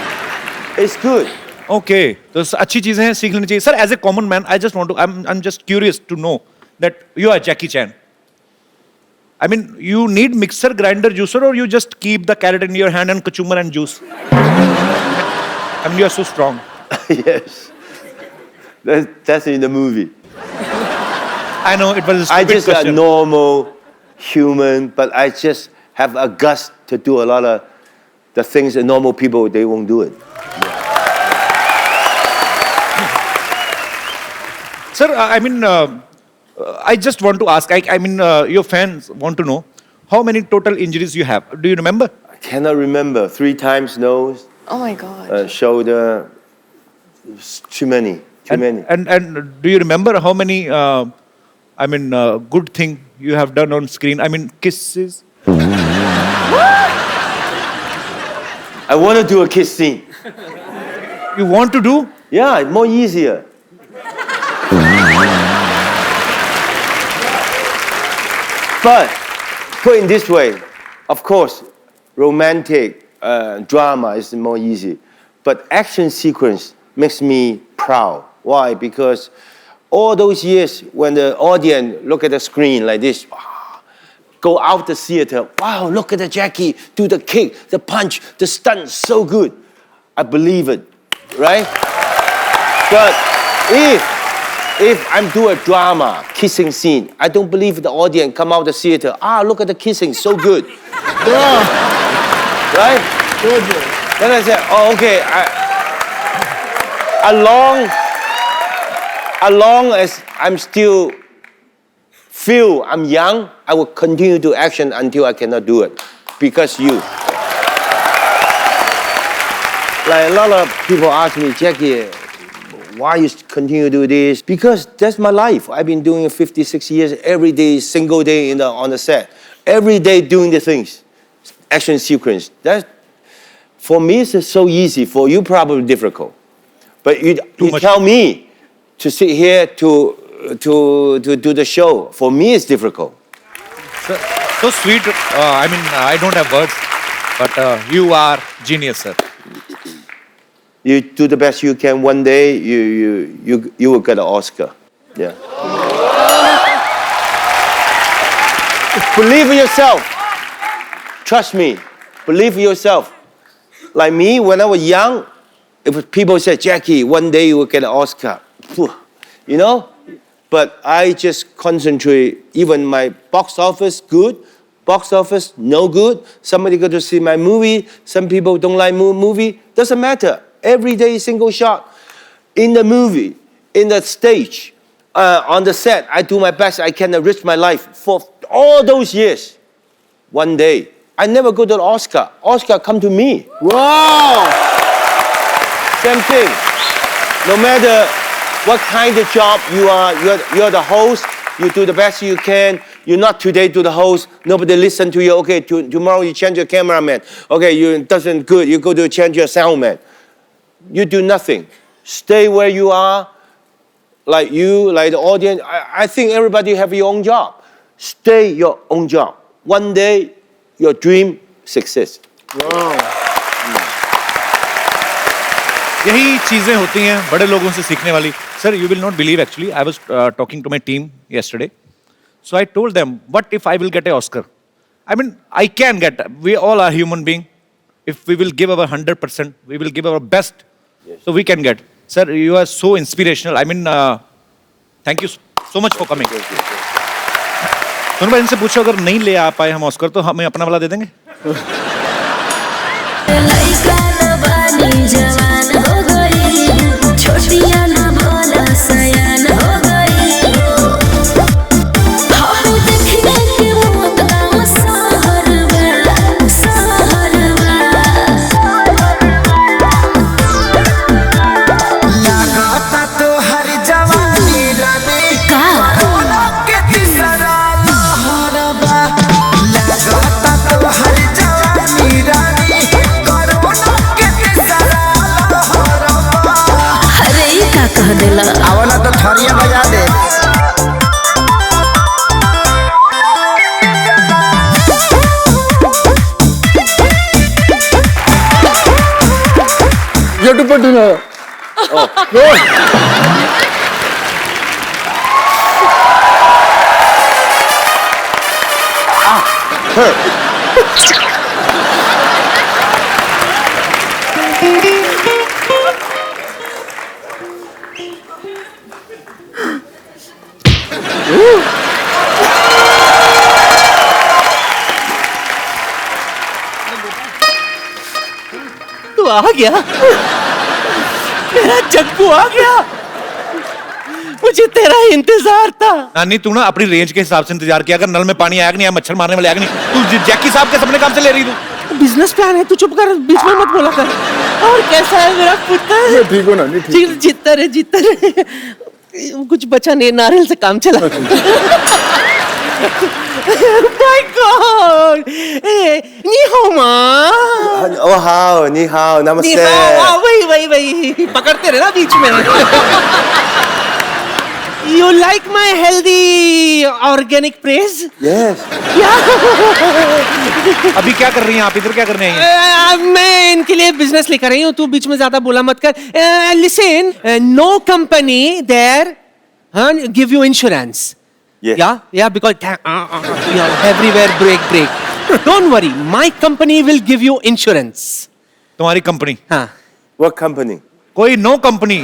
H: It's good.
D: okay, तो अच्छी चीजें हैं, सीख लेनी चाहिए. Sir, as a common man, I'm just curious to know that you are Jackie Chan. I mean, you need mixer, grinder, juicer, or you just keep the carrot in your hand and kachumar and juice? I mean, you are so strong.
H: Yes. That's in the movie.
D: I know it was a
H: I
D: stupid
H: just a
D: question.
H: normal human, but I just have a guts to do a lot of the things that normal people, they won't do it.
D: Sir, I mean, I just want to ask, I mean, your fans want to know how many total injuries you have. Do you remember?
H: I cannot remember. 3 times nose,
E: Oh my God.
H: shoulder. It's too many.
D: And do you remember how many, good thing you have done on screen? I mean, kisses?
H: I want to do a kiss scene.
D: You want to do?
H: Yeah, more easier. But put in this way, of course, romantic drama is more easy. But action sequence makes me proud. Why? Because all those years when the audience look at the screen like this, go out the theater, wow, look at the Jackie, do the kick, the punch, the stunt, so good. I believe it, right? But if I'm doing a drama, kissing scene, I don't believe the audience come out the theater, look at the kissing, so good. Right? Then I said, oh, okay, as long as I'm still feel I'm young, I will continue to action until I cannot do it. Because you. Like a lot of people ask me, Jackie, why you continue to do this? Because that's my life. I've been doing it 56 years, every day, single day on the set. Every day doing the things. Action sequence. That, for me, it's so easy. For you, probably difficult. But you tell me to sit here to do the show. For me, it's difficult.
D: So sweet. I don't have words, but you are genius, sir.
H: You do the best you can. One day, you will get an Oscar. Yeah. Believe in yourself. Trust me. Believe in yourself. Like me, when I was young, if people said, Jackie, one day you will get an Oscar. you know. But I just concentrate. Even my box office good, box office no good. Somebody go to see my movie. Some people don't like movie. Doesn't matter. Every day, single shot. In the movie, in the stage, on the set, I do my best. I can enrich my life for all those years. One day, I never go to the Oscar. Oscar come to me.
I: Wow!
H: Same thing. No matter what kind of job you are, you're the host. You do the best you can. You're not today to the host. Nobody listen to you. Okay, tomorrow you change your cameraman. Okay, you doesn't good. You go to change your sound man. You do nothing. Stay where you are. Like you, like the audience. I think everybody have your own job. Stay your own job. One day, your dream success.
I: Wow!
D: यही चीजें होती हैं बड़े लोगों से सीखने वाली. Sir, you will not believe actually. I was talking to my team yesterday. So I told them, what if I will get an Oscar? I mean, I can get. We all are human beings. If we will give our 100%, we will give our best. Yes. So we can get. Sir, you are so inspirational. I mean, thank you so much for coming. Sonu भाई इनसे पूछो अगर नहीं ले आ पाए हम Oscar तो हमें अपना वाला दे देंगे.
A: लइका न बानी जवान हो गई, छोटिया न भोला सयान हो गई. हम देखने के मौत गाँव सहरवा, सहरवा.
G: लगाता तो हर जवानी रानी
A: का
G: कोरोना के तीसरा लहरबा. लगाता तो हर जवानी रानी कोरोना के तीसरा लहरबा.
A: अरे ई का कह देला.
G: आवला तो थरिया बजा दे.
I: You have to put in a... Go on.
C: तू आ गया. मेरा जग्गू आ गया. मुझे तेरा इंतजार था.
D: नानी तू ना अपनी रेंज के हिसाब से इंतजार किया. अगर नल में पानी आया कि नहीं आया, मच्छर मारने वाले आया कि नहीं. तू जैकी साहब के सपने काम से ले रही तू.
C: बिजनेस प्लान है. तू चुप कर, बीच में मत बोला कर. और कैसा है मेरा पुत्र?
I: ठीक हो ना? नहीं ठीक.
C: जीतता रहे, जीतता रहे. कुछ बचा नहीं, नारियल से काम चला. My God. नी हाओ माँ.
H: Oh, how, ni hao, namaste.
C: नी हाओ. वही पकड़ते रहे ना बीच में. You like my healthy organic praise?
H: Yes.
D: अभी क्या कर रही हैं आप? इधर क्या करने आई हैं?
C: मैं इनके लिए बिजनेस लेकर आई हूँ. तू बीच में ज्यादा बोला मत कर. Listen, no company there give you insurance.
H: Yes.
C: Yeah, because everywhere break. Don't worry, my company will give you insurance.
D: तुम्हारी कंपनी?
C: हाँ.
H: What company?
D: कोई नो कंपनी.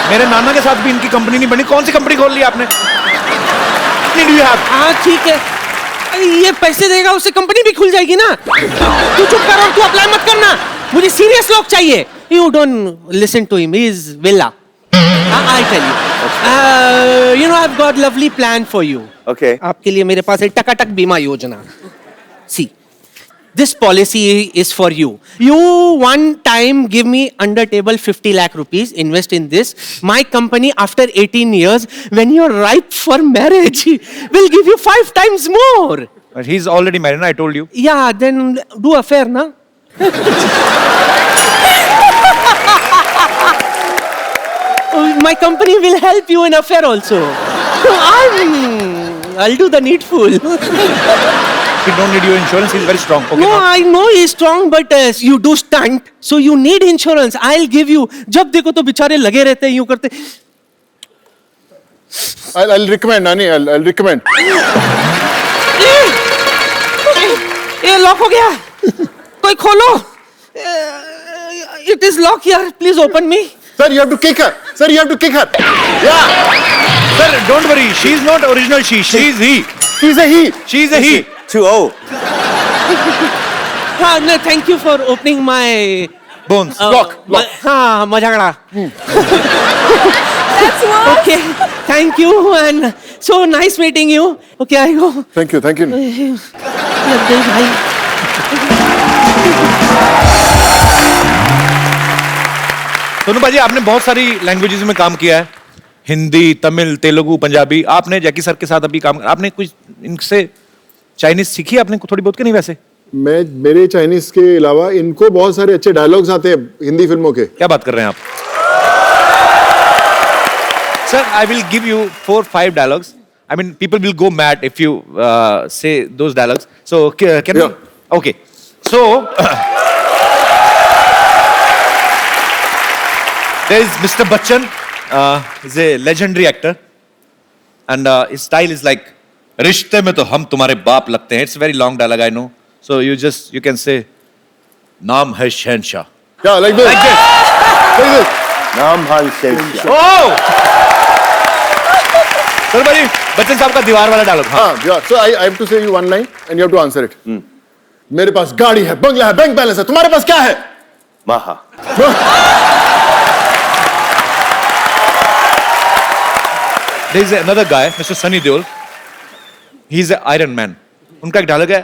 D: मेरे नाना के साथ भी इनकी कंपनी नहीं बनी. कौन सी कंपनी खोल ली आपने?
C: हाँ ठीक है. ये पैसे देगा उससे कंपनी भी खुल जाएगी ना. तू चुप कर और तू अप्लाई मत करना. मुझे सीरियस लोग चाहिए. You don't listen to him. He is villa. I tell you. You know I've got lovely plan for you.
H: Okay.
C: आपके लिए मेरे पास है टकाटक बीमा योजना. See, this policy is for you. You one time give me under table 50 lakh rupees, invest in this. My company after 18 years, when you're ripe for marriage, will give you 5 times more.
D: But he's already married, I told you.
C: Yeah, then do affair, na? My company will help you in affair also. I'll do the needful.
D: He don't need your insurance. He's very strong. Okay,
C: No,
D: now.
C: I know he's strong, but you do stunt, so you need insurance. I'll give you. जब देखो तो बेचारे लगे रहते हैं यूं करते.
I: I'll recommend, Nani. I'll recommend.
C: ये लॉक हो गया. कोई खोलो. It is locked here. Please open me.
I: Sir, you have to kick her. Sir, you have to kick her. Yeah.
D: Sir, don't worry. She is not original she. She is he.
I: He's a he.
D: She is a he.
H: Too old.
C: हाँ no, thank you for opening my
D: Bones.
I: Lock.
C: हाँ मजागड़ा.
E: That's what.
C: Okay, thank you and so nice meeting you. Okay, I go.
I: Thank you. Thank you.
C: लग गई भाई.
D: सोनू भाजी, आपने बहुत सारी languages में काम किया है, हिंदी, तमिल, तेलुगु, पंजाबी. आपने जैकी सर के साथ अभी काम, आपने कुछ इनसे चाइनीज सीखी आपने थोड़ी बहुत कि नहीं? वैसे
I: मैं मेरे चाइनीज के अलावा इनको बहुत सारे अच्छे डायलॉग्स आते हैं हिंदी फिल्मों के.
D: क्या बात कर रहे हैं आप? Sir, I will give you 4-5 dialogues. I mean, people will go mad if you say those dialogues. So, can
I: Yeah.
D: we? Okay. So, there is Mr. Bachchan. He's a legendary actor, and his style is like, "रिश्ते में तो हम तुम्हारे बाप लगते हैं." It's a very long dialogue, I know. So you can say, "नाम है शहनशाह."
I: Yeah, like this.
D: Like this.
I: Like this.
H: Nam Han Sheng.
D: Oh! Sir भाई, बच्चन साहब का दीवार वाला डायलॉग. हाँ.
I: Yeah. So I have to say you one line and you have to answer it. मेरे पास गाड़ी है, बंगला है, बैंक बैलेंस है. तुम्हारे पास क्या है?
H: Maha.
D: There is another guy, Mr. Sunny Deol. He's an Iron Man. उनका एक डायलॉग है,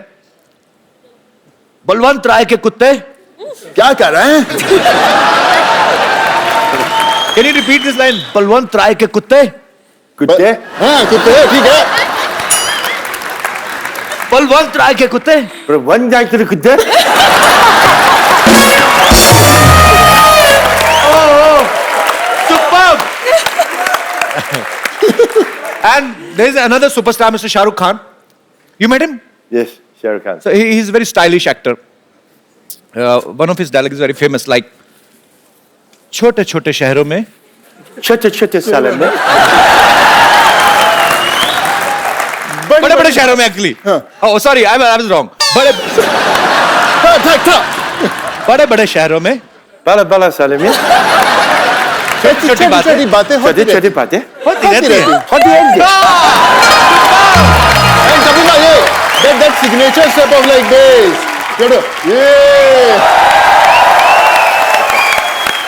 D: बलवंत राय के कुत्ते.
I: क्या कर रहे हैं?
D: Can you repeat this line? Balwant राय के कुत्ते.
H: कुत्ते.
I: हाँ, कुत्ते. ठीक है.
D: बलवंत राय के कुत्ते.
H: पर वन जाए तेरे कुत्ते.
D: Superb. And there is another superstar, Mr. Shah Rukh Khan. You met him?
H: Yes, Shah Rukh Khan.
D: So he's a very stylish actor. One of his dialogues is very famous, like, छोटे छोटे शहरों में
H: छोटे छोटे सालों में
D: बड़े बड़े शहरों में actually. Oh, sorry, I was wrong. बड़े बड़े शहरों में
H: बड़ा बड़ा सालों में
D: छोटी छोटी बातें
H: छोटी छोटी बातें
D: होती रहती हैं.
H: होती रहती हैं.
I: And Sabina, yeah, that signature step of like this. You know, yeah.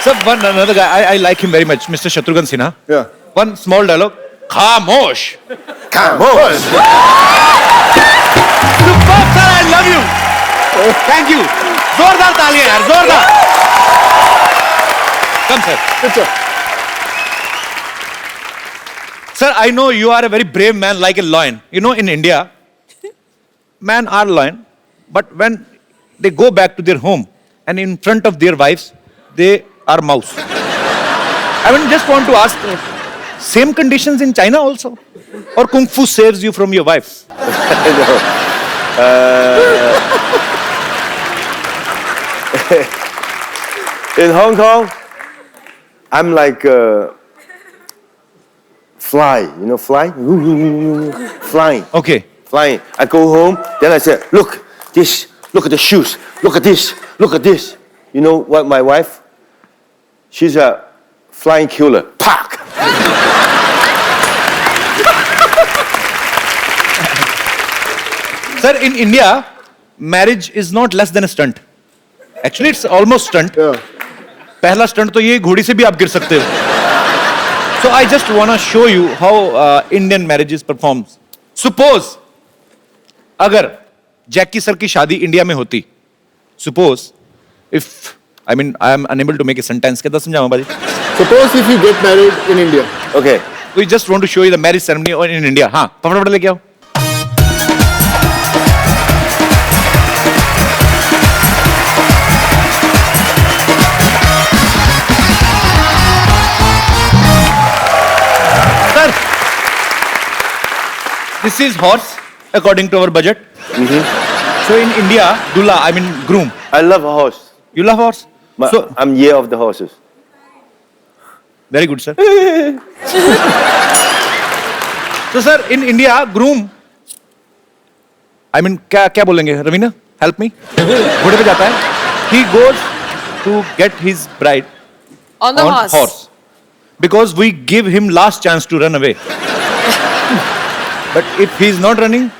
D: So one another guy, I like him very much, Mr. Shatrughan Sinha.
I: Yeah.
D: One small dialogue. खामोश.
I: Come
D: Superb, sir, I love you. Thank you. जोरदार तालियां यार, जोरदार. Come, sir.
I: Good job.
D: Sir, I know you are a very brave man, like a lion. You know, in India, men are lion, but when they go back to their home and in front of their wives, they are mouse. I mean, just want to ask, same conditions in China also? Or Kung Fu saves you from your wife?
H: In Hong Kong, I'm like fly, you know, fly? Flying.
D: Okay.
H: Flying. I go home, then I say, look, this, look at the shoes, look at this, look at this. You know what, my wife? She's a flying killer. Pack!
D: Sir, in India, marriage is not less than a stunt. Actually, it's almost stunt.
I: Yeah.
D: पहला stunt तो ये घोड़ी से भी आप गिर सकते हो. So I just wanna show you how Indian marriages performs. Suppose अगर जैकी सर की शादी इंडिया में होती, suppose if I mean I am unable to make a sentence, कैसे समझाऊं बाजी?
I: Suppose if you get married in India.
H: Okay.
D: We just want to show you the marriage ceremony in India. हाँ, फटाफट लेके आओ. Sir, this is horse according to our budget. So in India, Dula, I mean groom.
H: I love a horse.
D: You love horse? So
H: I'm year of the horses.
D: very good, sir. So sir, in India, groom. I mean, क्या बोलेंगे? Raveena, help me. घोड़े पे जाता है. He goes to get his bride
E: On the horse.
D: Because we give him last chance to run away. But if he's not running,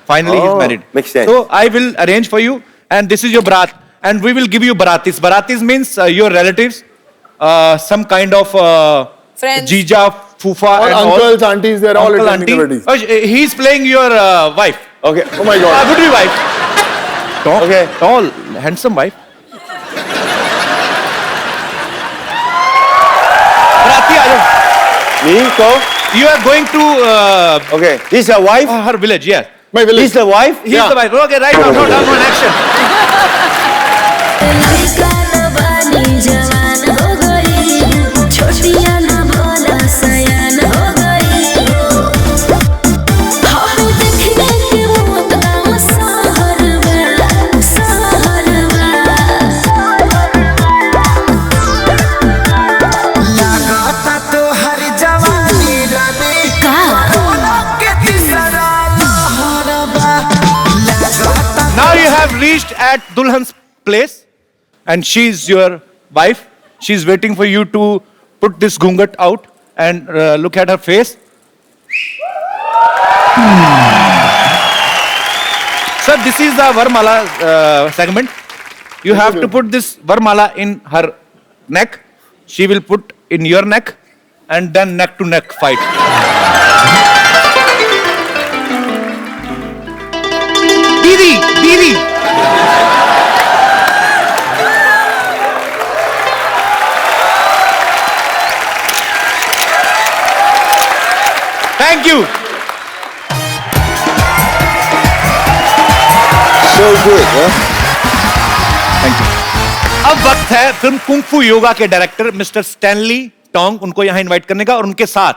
D: finally he's
H: Oh,
D: married.
H: makes sense.
D: So I will arrange for you, and this is your barat, and we will give you baratis. Baratis means your relatives, some kind of
E: Friends.
D: Jija, Fufa,
I: All
D: and
I: uncles, aunties, they're all
D: Uncle,
I: attending the
D: auntie.
I: wedding.
D: He's playing your wife.
H: Okay.
I: Oh my God.
D: Would be wife. Tall,
H: Okay.
D: tall, handsome wife. Barati, aa jao.
H: Me, go.
D: You are going to
H: Okay. This is your wife?
D: her village, yeah.
I: My
H: This
I: village.
H: is the wife?
D: He's the wife. Okay, right now, no down on action.
A: लड़का नवानी जवान हो गई, छोटियां ना भोला सयान हो गई। हाय देखने के मौत गाँव शहर में, शहर में।
G: लागता तो हर जवानी रानी कोरोना के तीसरा लहर बा। लागता
D: Now you have reached at Dulhan's place, and she's your wife. She's waiting for you to put this gungat out and look at her face. Sir, this is the Varmala segment. You have to put this Varmala in her neck. She will put in your neck, and then neck to neck fight. Didi, Didi. Thank you.
H: So good, huh?
D: Thank you. अब वक्त है film kung फू योगा के director mister Stanley Tong उनको यहां invite करने का, और उनके साथ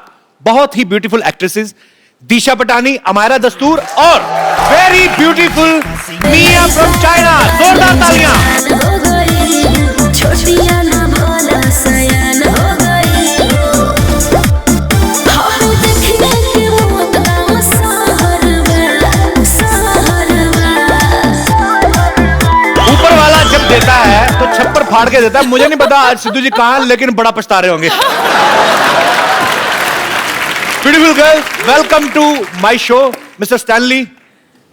D: बहुत ही ब्यूटीफुल एक्ट्रेसेस दिशा पटानी, अमायरा दस्तूर और very beautiful Mia from China. जोरदार तालियां।
A: हो गई, छोटियां ना भोला सयान हो गई। हाय देखने के मौत गाँव शहर में, शहर में।
D: ऊपर वाला जब देता है तो छप्पर फाड़ के देता है। मुझे नहीं पता आज सिद्धू जी कहां हैं, लेकिन बड़ा पछता रहे होंगे। Beautiful girl, welcome to my show, Mr. Stanley.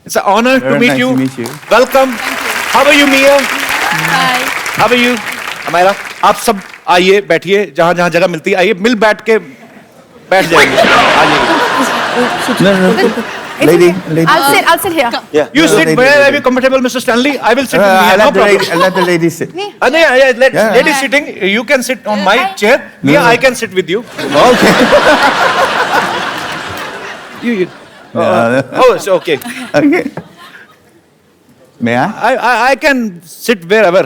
D: It's an honor to meet
K: nice
D: you.
K: to meet you.
D: Welcome. How are you, Mia?
F: Hi.
D: How are you? Amira, आप सब आइए, बैठिए, जहां जहां जगह मिलती है आइए, मिल बैठ के बैठ जाएंगे। आइए।
K: No. Lady.
F: I'll sit here.
H: Yeah.
D: You sit
K: lady,
D: where are
K: lady.
D: you comfortable, Mr. Stanley? I will sit with
K: I
D: Mia, no
K: let the
D: problem.
K: lady, I let the lady sit.
D: Yeah, lady sitting. You can sit on my chair. Mia,
K: no.
D: I can sit with you.
K: Okay.
D: You.
K: No.
D: Oh, it's okay.
K: Okay. May I?
D: I can sit wherever.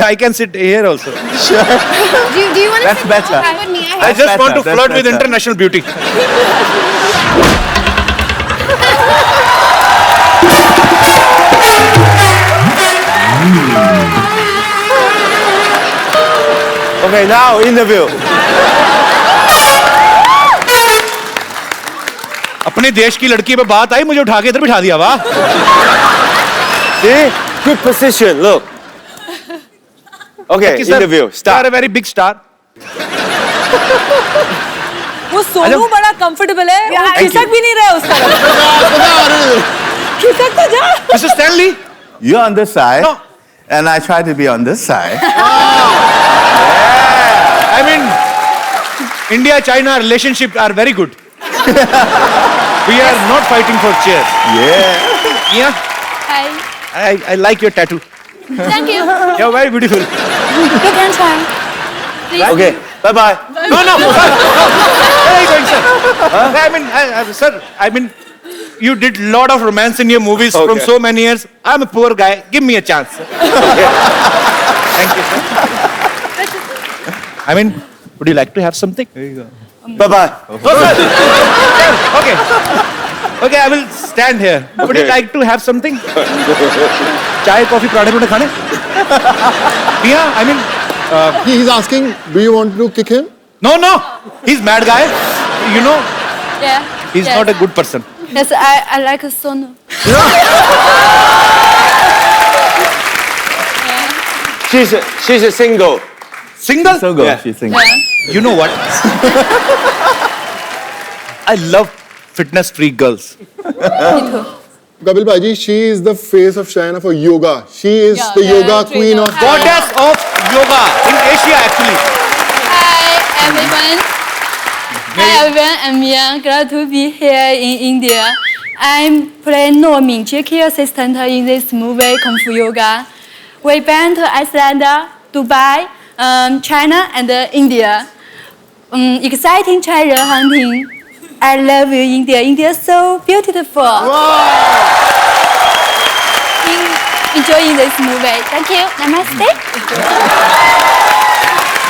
D: I can sit here also.
F: Do you want to
K: That's
F: sit
K: better.
F: with me?
D: I just want to
K: better,
D: flirt
K: that's
D: with
K: better.
D: international beauty.
H: Okay, now interview.
D: अपने देश की लड़की पे बात आई, मुझे उठा के इधर बिठा दिया। वाह।
H: See? Good position, look. Okay, interview.
D: You are
H: Start.
D: a very big star.
E: वो सोनू बड़ा कंफर्टेबल है, वो खिसक भी नहीं रहा है उस तरफ। खिसक तो जा।
D: Mr. Stanley.
K: You're on this side.
D: No.
K: And I try to be on this side.
D: I mean, India-China relationship are very good. We are not fighting for chairs.
K: Yeah.
D: Yeah.
F: Hi.
D: I like your tattoo.
F: Thank you.
D: You're very beautiful.
F: You can try. Please.
H: Okay, bye-bye.
D: No, no, sir. Where are you going, sir? I mean, sir, I mean, you did lot of romance in your movies from
H: Okay.
D: so many years. I'm a poor guy. Give me a chance. Thank you, sir. I mean, would you like to have something?
K: There you go.
H: Bye-bye.
D: No, sir. Sir, okay. Okay, I will stand here. Would you
H: Okay.
D: like to have something? Chai, coffee, पराठे पुराठे खाने? Yeah, I mean,
I: He's asking, do you want to kick him?
D: no, no. He's mad guy. You know,
F: Yeah.
D: he's not a good person.
F: Yes, I like a sonu.
H: She's a single.
D: Single?
K: So good.
H: Yeah.
K: She's single.
D: You know what? I love fitness freak girls.
I: Kapil Bhaji, she is the face of China for yoga. She is the yoga queen of China.
D: Goddess of yoga in Asia, actually.
F: Hi everyone. Hi everyone. I'm Yang. Glad to be here in India. I'm playing No Mingqie key assistant in this movie Kung Fu Yoga. We been to Iceland, Dubai, China, and India. Exciting treasure hunting. I love you, India. India is so beautiful. Enjoying this movie. Thank you. Namaste.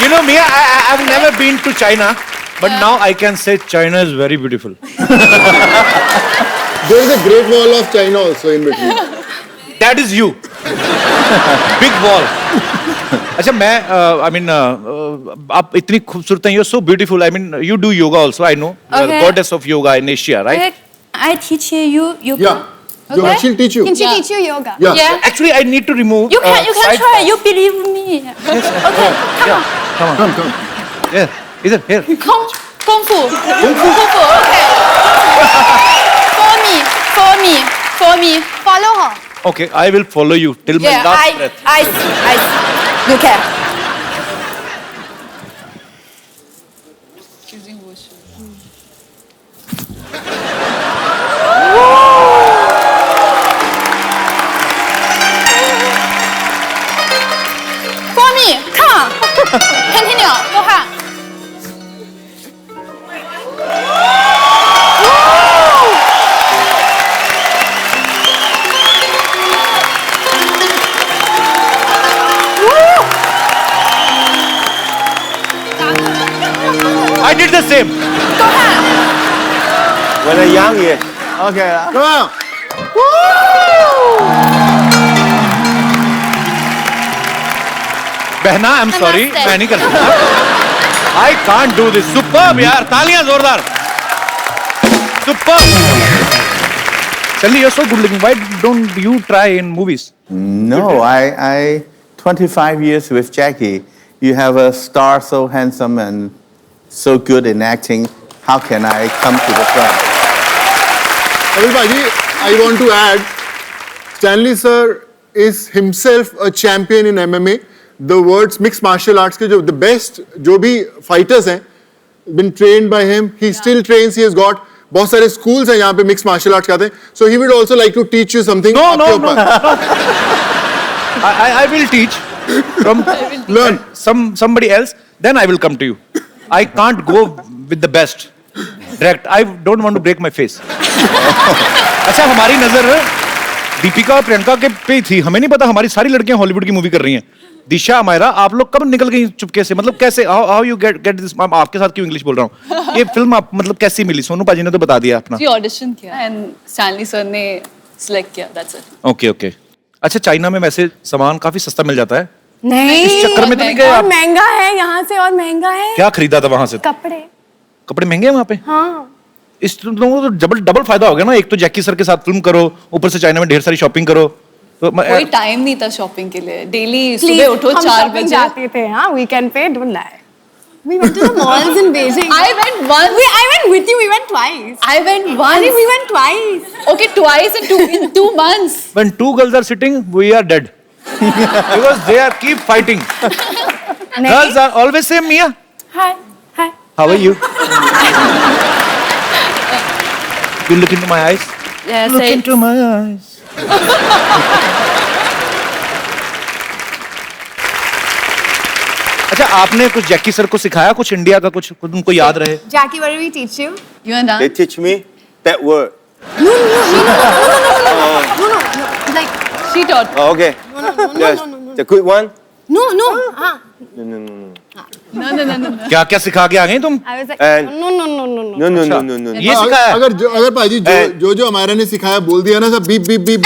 D: You know, Mia, I've never been to China, but now I can say China is very beautiful.
I: There is a Great Wall of China also in between.
D: That is you. Big wall. अच्छा I mean आप इतनी खूबसूरत हैं, you're so beautiful. I mean you do yoga also. I know. You are
F: Okay.
D: goddess of yoga in Asia, right?
F: I teach you yoga.
I: Yeah.
F: Okay.
I: She'll teach you.
F: Can she teach you yoga?
I: Yeah.
F: Yeah.
D: Actually, I need to remove.
F: You can
D: side
F: try.
D: part.
F: You believe me. Okay. Come on.
I: Come.
D: Yeah, either here.
F: Kung fu. Kung fu. Okay. For me. Follow her.
D: Okay, I will follow you till my
F: Yeah.
D: last breath.
F: I. You can. For me. Come on. Continue. Go ahead.
D: I did the same.
F: Go ahead.
H: When I'm young, yes.
K: Okay.
I: Come on.
D: बहना, I'm sorry,
F: Namaste.
D: मैं नहीं कर सकता. I can't do this. Superb यार, तालियां जोरदार. Superb. Sally, you're so good looking. Why don't you try in movies?
K: No, I 25 years with Jackie. You have a star so handsome and so good in acting. How can I come to the front?
I: Kapil Bhaji, I want to add, Stanley sir is himself a champion in MMA. The words mixed martial arts के the best जो भी fighters हैं, been trained by him. He still trains. He has got बहुत सारे schools हैं यहाँ पे mixed martial arts खाते हैं. So he would also like to teach you something.
D: No,
I: आपके
D: no,
I: ऊपर.
D: no. I will teach from
I: Learn.
D: somebody else. Then I will come to you. I can't go with the best. Direct. I don't want to break my face. अच्छा, हमारी नजर दीपिका और प्रियंका के पे थी. हमें नहीं पता हमारी सारी लड़कियां हॉलीवुड की मूवी कर रही हैं. दिशा, अमायरा, आप लोग कब निकल गई चुपके से? मतलब कैसे? How you get this? आपके साथ क्यों इंग्लिश बोल रहा हूँ? ये फिल्म आप मतलब कैसी मिली? सोनू पाजी ने तो बता दिया अपना.
L: जी ऑडिशन किया एंड स्टैनली सर ने सिलेक्ट किया, दैट्स इट.
D: Okay okay. अच्छा, चाइना में वैसे सामान काफी सस्ता मिल जाता है.
E: नहीं,
D: इस चक्कर में तो नहीं गए
E: और
D: आप?
E: महंगा है यहाँ से, और महंगा है.
D: क्या खरीदा था वहां से?
E: कपड़े.
D: कपड़े महंगे हैं वहां पे?
E: हाँ.
D: इस लोगों को तो डबल फायदा हो गया ना. एक तो जैकी सर के साथ फिल्म करो, ऊपर से चाइना में ढेर सारी शॉपिंग करो. तो
L: कोई टाइम नहीं था शॉपिंग के लिए. डेली सुबह उठो 4 बजे.
E: जाते थे. हाँ, वीकेंड पे. Don't lie. We went to the malls in Beijing.
L: I went once.
E: I went with you. We went twice.
L: I went once.
E: We went twice.
L: Okay, twice in 2 months.
D: when two girls are sitting, we are dead. Because they are keep fighting. Girls are always same. Mia,
E: Hi.
D: how are you? You look into my eyes.
F: Yes,
D: Look into my eyes. अच्छा, आपने कुछ Jackie sir को सिखाया कुछ India का, कुछ उनको याद रहे?
E: Jackie, what did we teach you?
L: You and
H: They teach me that word.
E: No. Like
L: she taught.
H: Oh, okay. Yes. The good one?
E: no.
H: No.
L: No.
D: क्या क्या सिखा के आ गई तुम?
E: I was like
H: And-
E: no.
D: ये सिखाया?
I: अगर पाजी जो हमारा ने सिखाया बोल दिया ना, सब बीप बीप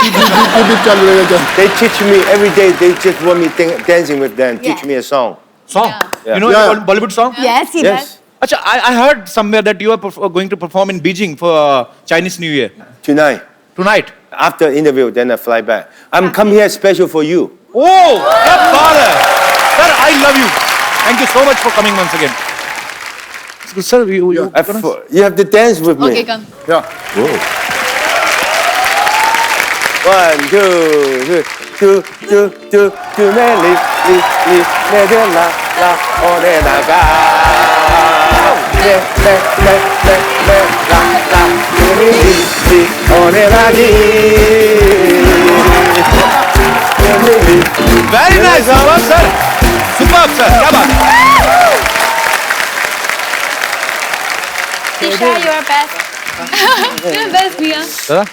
I: चालू रहेगा.
H: They teach me every day. They just want me dancing with them. Teach me a song.
D: Song?
H: Yeah.
D: You know
I: Yeah.
D: Bollywood song?
E: Yes, he does.
H: Yes.
D: अच्छा, I heard somewhere that you are going to perform in Beijing for Chinese New Year
H: Tonight,
D: tonight.
H: after interview, then I fly back. I'm come here special for you.
D: Oh, क्या बात है, sir, I love you. Thank you so much for coming once again. Sir, you
H: have to dance with me.
L: Okay, come.
I: Yeah.
H: Whoa. 1, 2, 2, me li me de la o de la ga. Le la li o de la di.
D: Very nice, superb sir. Superb sir. क्या बात?
F: Tisha, you're best.
L: You're the best, Mia.
D: Sir,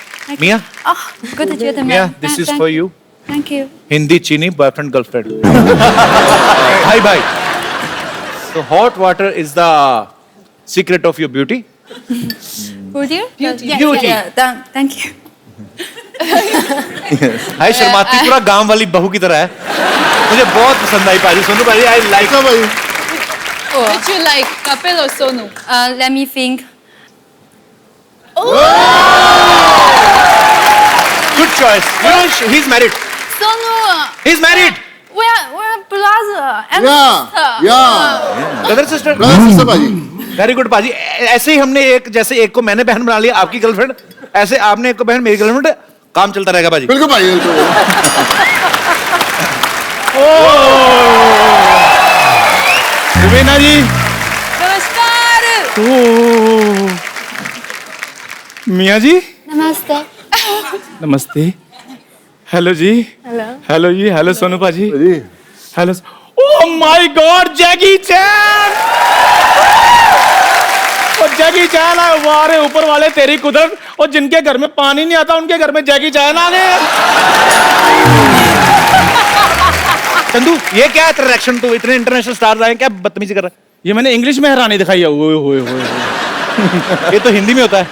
D: Mia,
F: Oh, good that you're the
D: Mia,
F: man.
D: this is for you.
F: Thank you.
D: Hindi chini boyfriend girlfriend. Bye bye. So hot water is the secret of your beauty.
F: Would you?
L: Beauty.
F: Yeah,
D: Beauty.
F: Yeah. Thank you.
D: हाय शर्माती पूरा गांव वाली बहू की तरह है. मुझे बहुत पसंद आई पाजी. सोनू पाजी, I like.
L: Which you like, Kapil or Sonu?
F: Let me think.
D: Good choice. You know he's married.
F: Sonu.
D: He's married.
F: We're brother and sister.
I: Yeah.
D: Brother sister.
I: Brother sister पाजी.
D: वेरी गुड पाजी. ऐसे ही हमने एक जैसे एक को मैंने बहन बना लिया आपकी गर्लफ्रेंड, ऐसे आपने एक को बहन मेरी गर्लफ्रेंड, काम चलता रहेगा पाजी.
I: बिल्कुल भाई बिल्कुल.
D: रुबीना जी.
E: नमस्कार।
J: मियाँ जी
F: Namaste.
J: नमस्ते. हेलो जी. हेलो जी. हेलो सोनू पाजी. Hello. Oh my God, Jackie Chan. और जैकी चैन है. वाह रे ऊपर वाले तेरी कुदरत. और जिनके घर में पानी नहीं आता उनके घर में जैकी चैन आ गए.
D: चंदू, ये क्या है तेरा रिएक्शन? तो इतने इंटरनेशनल स्टार्स आए, क्या बदतमीजी कर रहा
J: ये मैंने इंग्लिश में हैरानी दिखाई है. ओए होए होए.
D: है? ये तो हिंदी में होता है.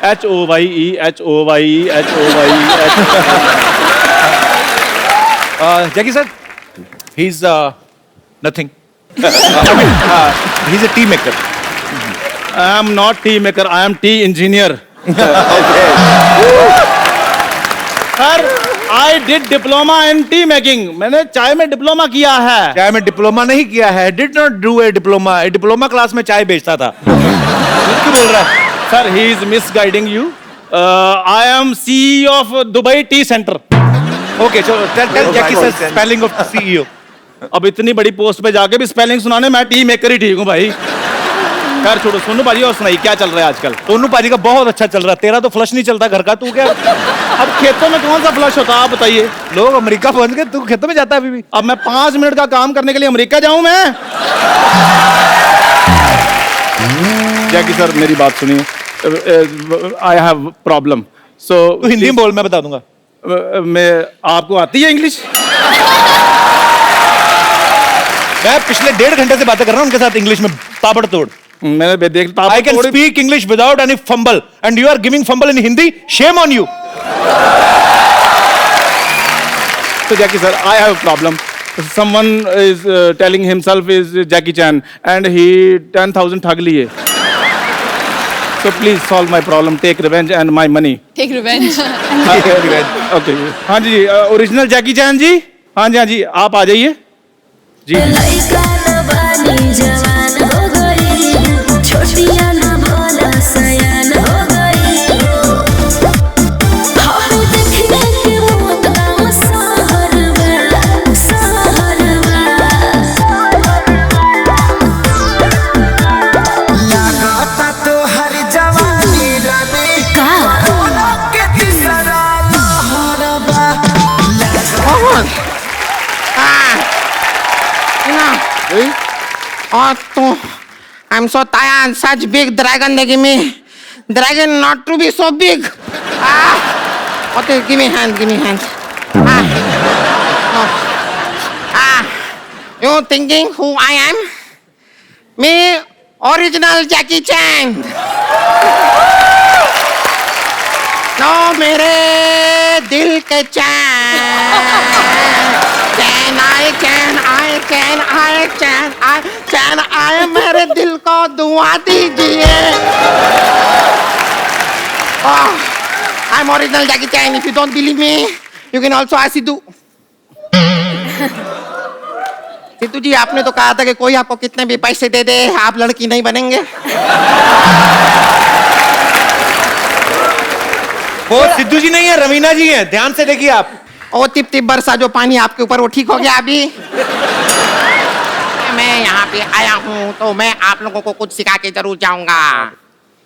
J: HOYE HOYE HOYE.
D: Jackie sir, he is nothing. He is a T maker.
J: I am not tea maker. I am tea engineer. Sir, I did diploma in tea making. मैंने चाय में डिप्लोमा किया है.
D: चाय में डिप्लोमा नहीं किया है. Did not do a diploma. Diploma class में चाय बेचता था. क्यों बोल रहा है?
J: Sir, he is misguiding you. I am CEO of Dubai Tea Center.
D: Okay, चलो tell Jackie sir spelling of CEO.
J: अब इतनी बड़ी पोस्ट पे जाके भी स्पेलिंग सुनाने, मैं टी मेकर ही ठीक हूँ भाई. खैर छोड़ो. सोनू पाजी और सुनाई, क्या चल रहा है आजकल?
D: सोनू पाजी का बहुत अच्छा चल रहा है. तेरा तो फ्लश नहीं चलता घर का. तू क्या
J: अब खेतों में कौन सा फ्लश होता है आप बताइए.
D: लोग अमेरिका पहुंच गए, तू खेतों में जाता है अभी भी.
J: अब मैं 5 मिनट का काम करने के लिए अमेरिका जाऊं मैं? जैकी सर मेरी बात सुनिए. I have problem. सो
D: तू हिंदी में बोल, मैं बता दूंगा.
J: मैं आपको आती है इंग्लिश?
D: मैं पिछले 1.5 घंटे से बातें कर रहा हूँ उनके साथ इंग्लिश में ताबड़तोड़.
J: मैंने देख
D: I can speak English without any fumble, and you are giving fumble in Hindi. Shame on you.
J: So Jackie sir, I have a problem. Someone is telling himself is Jackie Chan, and he 10,000 ठग लिए. So please solve my problem. Take revenge and my money.
L: Take revenge.
J: Okay. हाँ जी, original जैकी चैन जी. हाँ जी, आप आ जाइए. जी.
A: लइका न बानी जवान हो गई, छोटिया न भोला सयान हो गई. हम देखने के मौत गाँव सहरवा, सहरवा.
G: लागता तो हर जवानी रानी
A: का
G: के तीसरा लहरबा.
M: Oh, I'm so tired. Such big dragon they give me. Dragon not to be so big. Okay, give me hand, give me hand. You thinking who I am? Me, original Jackie Chan. No, मेरे दिल के चैन. I मेरे दिल को दुआ दीजिए. I'm original Jackie Chan. If you don't believe me, you can also ask Sidhu. Sidhu जी आपने तो कहा था कि कोई आपको कितने भी पैसे दे दे आप लड़की नहीं बनेंगे।
D: वो सिद्धू जी नहीं है, रवीना जी हैं, ध्यान से देखिए आप।
M: ओ टिप टिप बरसा जो पानी आपके ऊपर वो ठीक हो गया अभी। मैं यहाँ पे आया हूँ तो मैं आप लोगों को कुछ सिखा के जरूर जाऊंगा।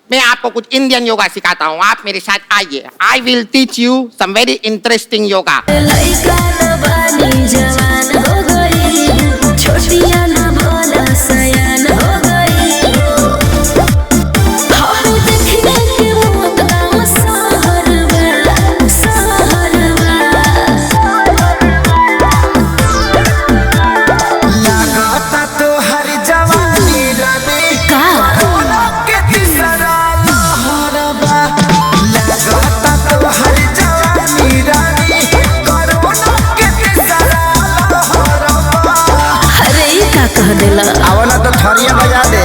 M: मैं आपको कुछ इंडियन योगा सिखाता हूँ, आप मेरे साथ आइए। I will teach you some very interesting yoga.
A: लइका न बानी जवान हो गई, छोटिया न भोला सयान हो गई। हम देखने के मौत गाँव सहरवा, सहरवा।
G: लागता तो हर जवानी रानी
A: का
G: कोरोना के तीसरा लहरबा। लागता तो हर जवानी रानी कोरोना के तीसरा लहरबा।
A: अरे ई का कह देला।
G: आवला तो थरिया बजा दे।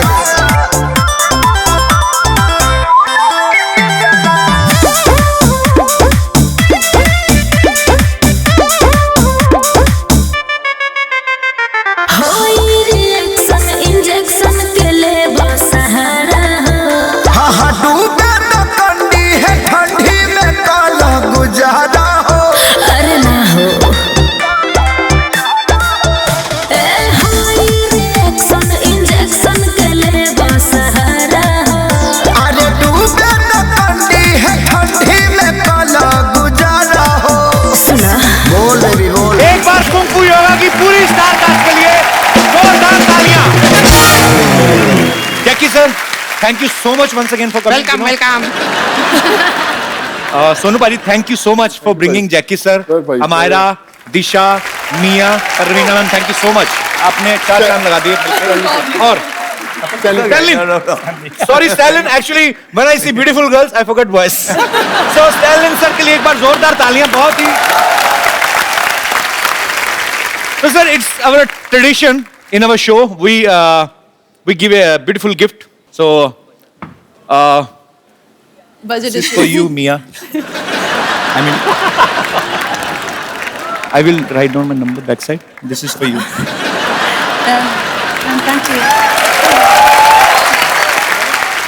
A: होई रिएक्शन इंजेक्शन के ले सहारा हो।
G: हाँ डूबे तो कंडी है ठंडी में काला गुजारा हो।
A: अरे ना हो। ए होई रिएक्शन इंजेक्शन के ले सहारा हो।
G: अरे डूबे तो कंडी है ठंडी में काला गुजारा हो।
A: सुना
G: बोल बेबी बोल।
D: एक बार कुंफू योगा की पूरी स्टार कास्ट के लिए जोरदार तालियां। Jackie sir, thank you so much once again for coming.
M: Welcome welcome.
D: Sonu paaji, thank you so much for bringing Jackie sir, Amyra, Disha, Mia, Raveena ma'am, thank you so much. आपने 4 चांद लगा दिए। और sorry Stalin, actually when I see beautiful girls I forget voice. So Stalin sir के लिए एक बार जोरदार तालियां। बहुत ही So sir, it's our tradition in our show. We give a beautiful gift. So
L: Budget
D: this is
L: is
D: for you, Mia. I mean, I will write down my number backside. This is for you.
L: Thank you.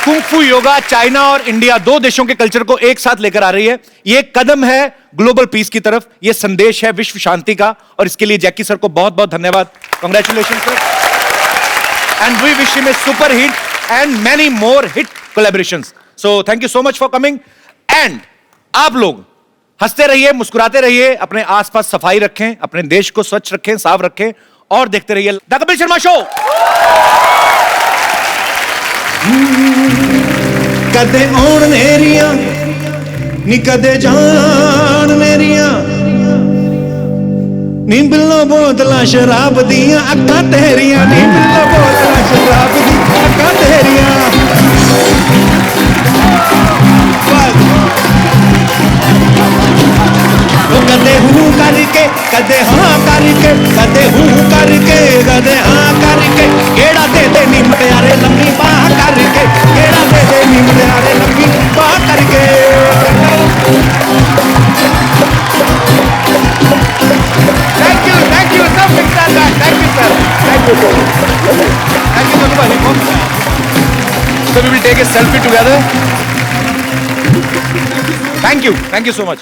D: Kung fu yoga China और India, 2 देशों के culture को एक साथ लेकर आ रही है। ये एक कदम है ग्लोबल पीस की तरफ, ये संदेश है विश्व शांति का, और इसके लिए जैकी सर को बहुत बहुत धन्यवाद। Congratulation sir, and we wish him a super hit and many more hit collaborations. So thank you so much for coming. And आप लोग हंसते रहिए, मुस्कुराते रहिए, अपने आसपास सफाई रखें, अपने देश को स्वच्छ रखें, साफ रखें, और देखते रहिए द कपिल शर्मा शो।
N: कदे आउण मेरिया नी कदे जान मेरिया नी बिल्लो बोतला शराब दियां अक्खां तेरियां, नी बिल्लो बोतला शराब दी अक्खां तेरियां। वो कदे हूं करके कदे हाँ करके, कदे हूं करके कदे हाँ करके, केड़ा दे दे नी मुटियारे लंबी बाह करके, केड़ा दे दे नी मुटियारे लंबी बाह करके।
D: Thank you, sir. Fix that. Thank you, sir. Thank you, sir. Thank you, Sonubhai. So we will take a selfie together. Thank you so much.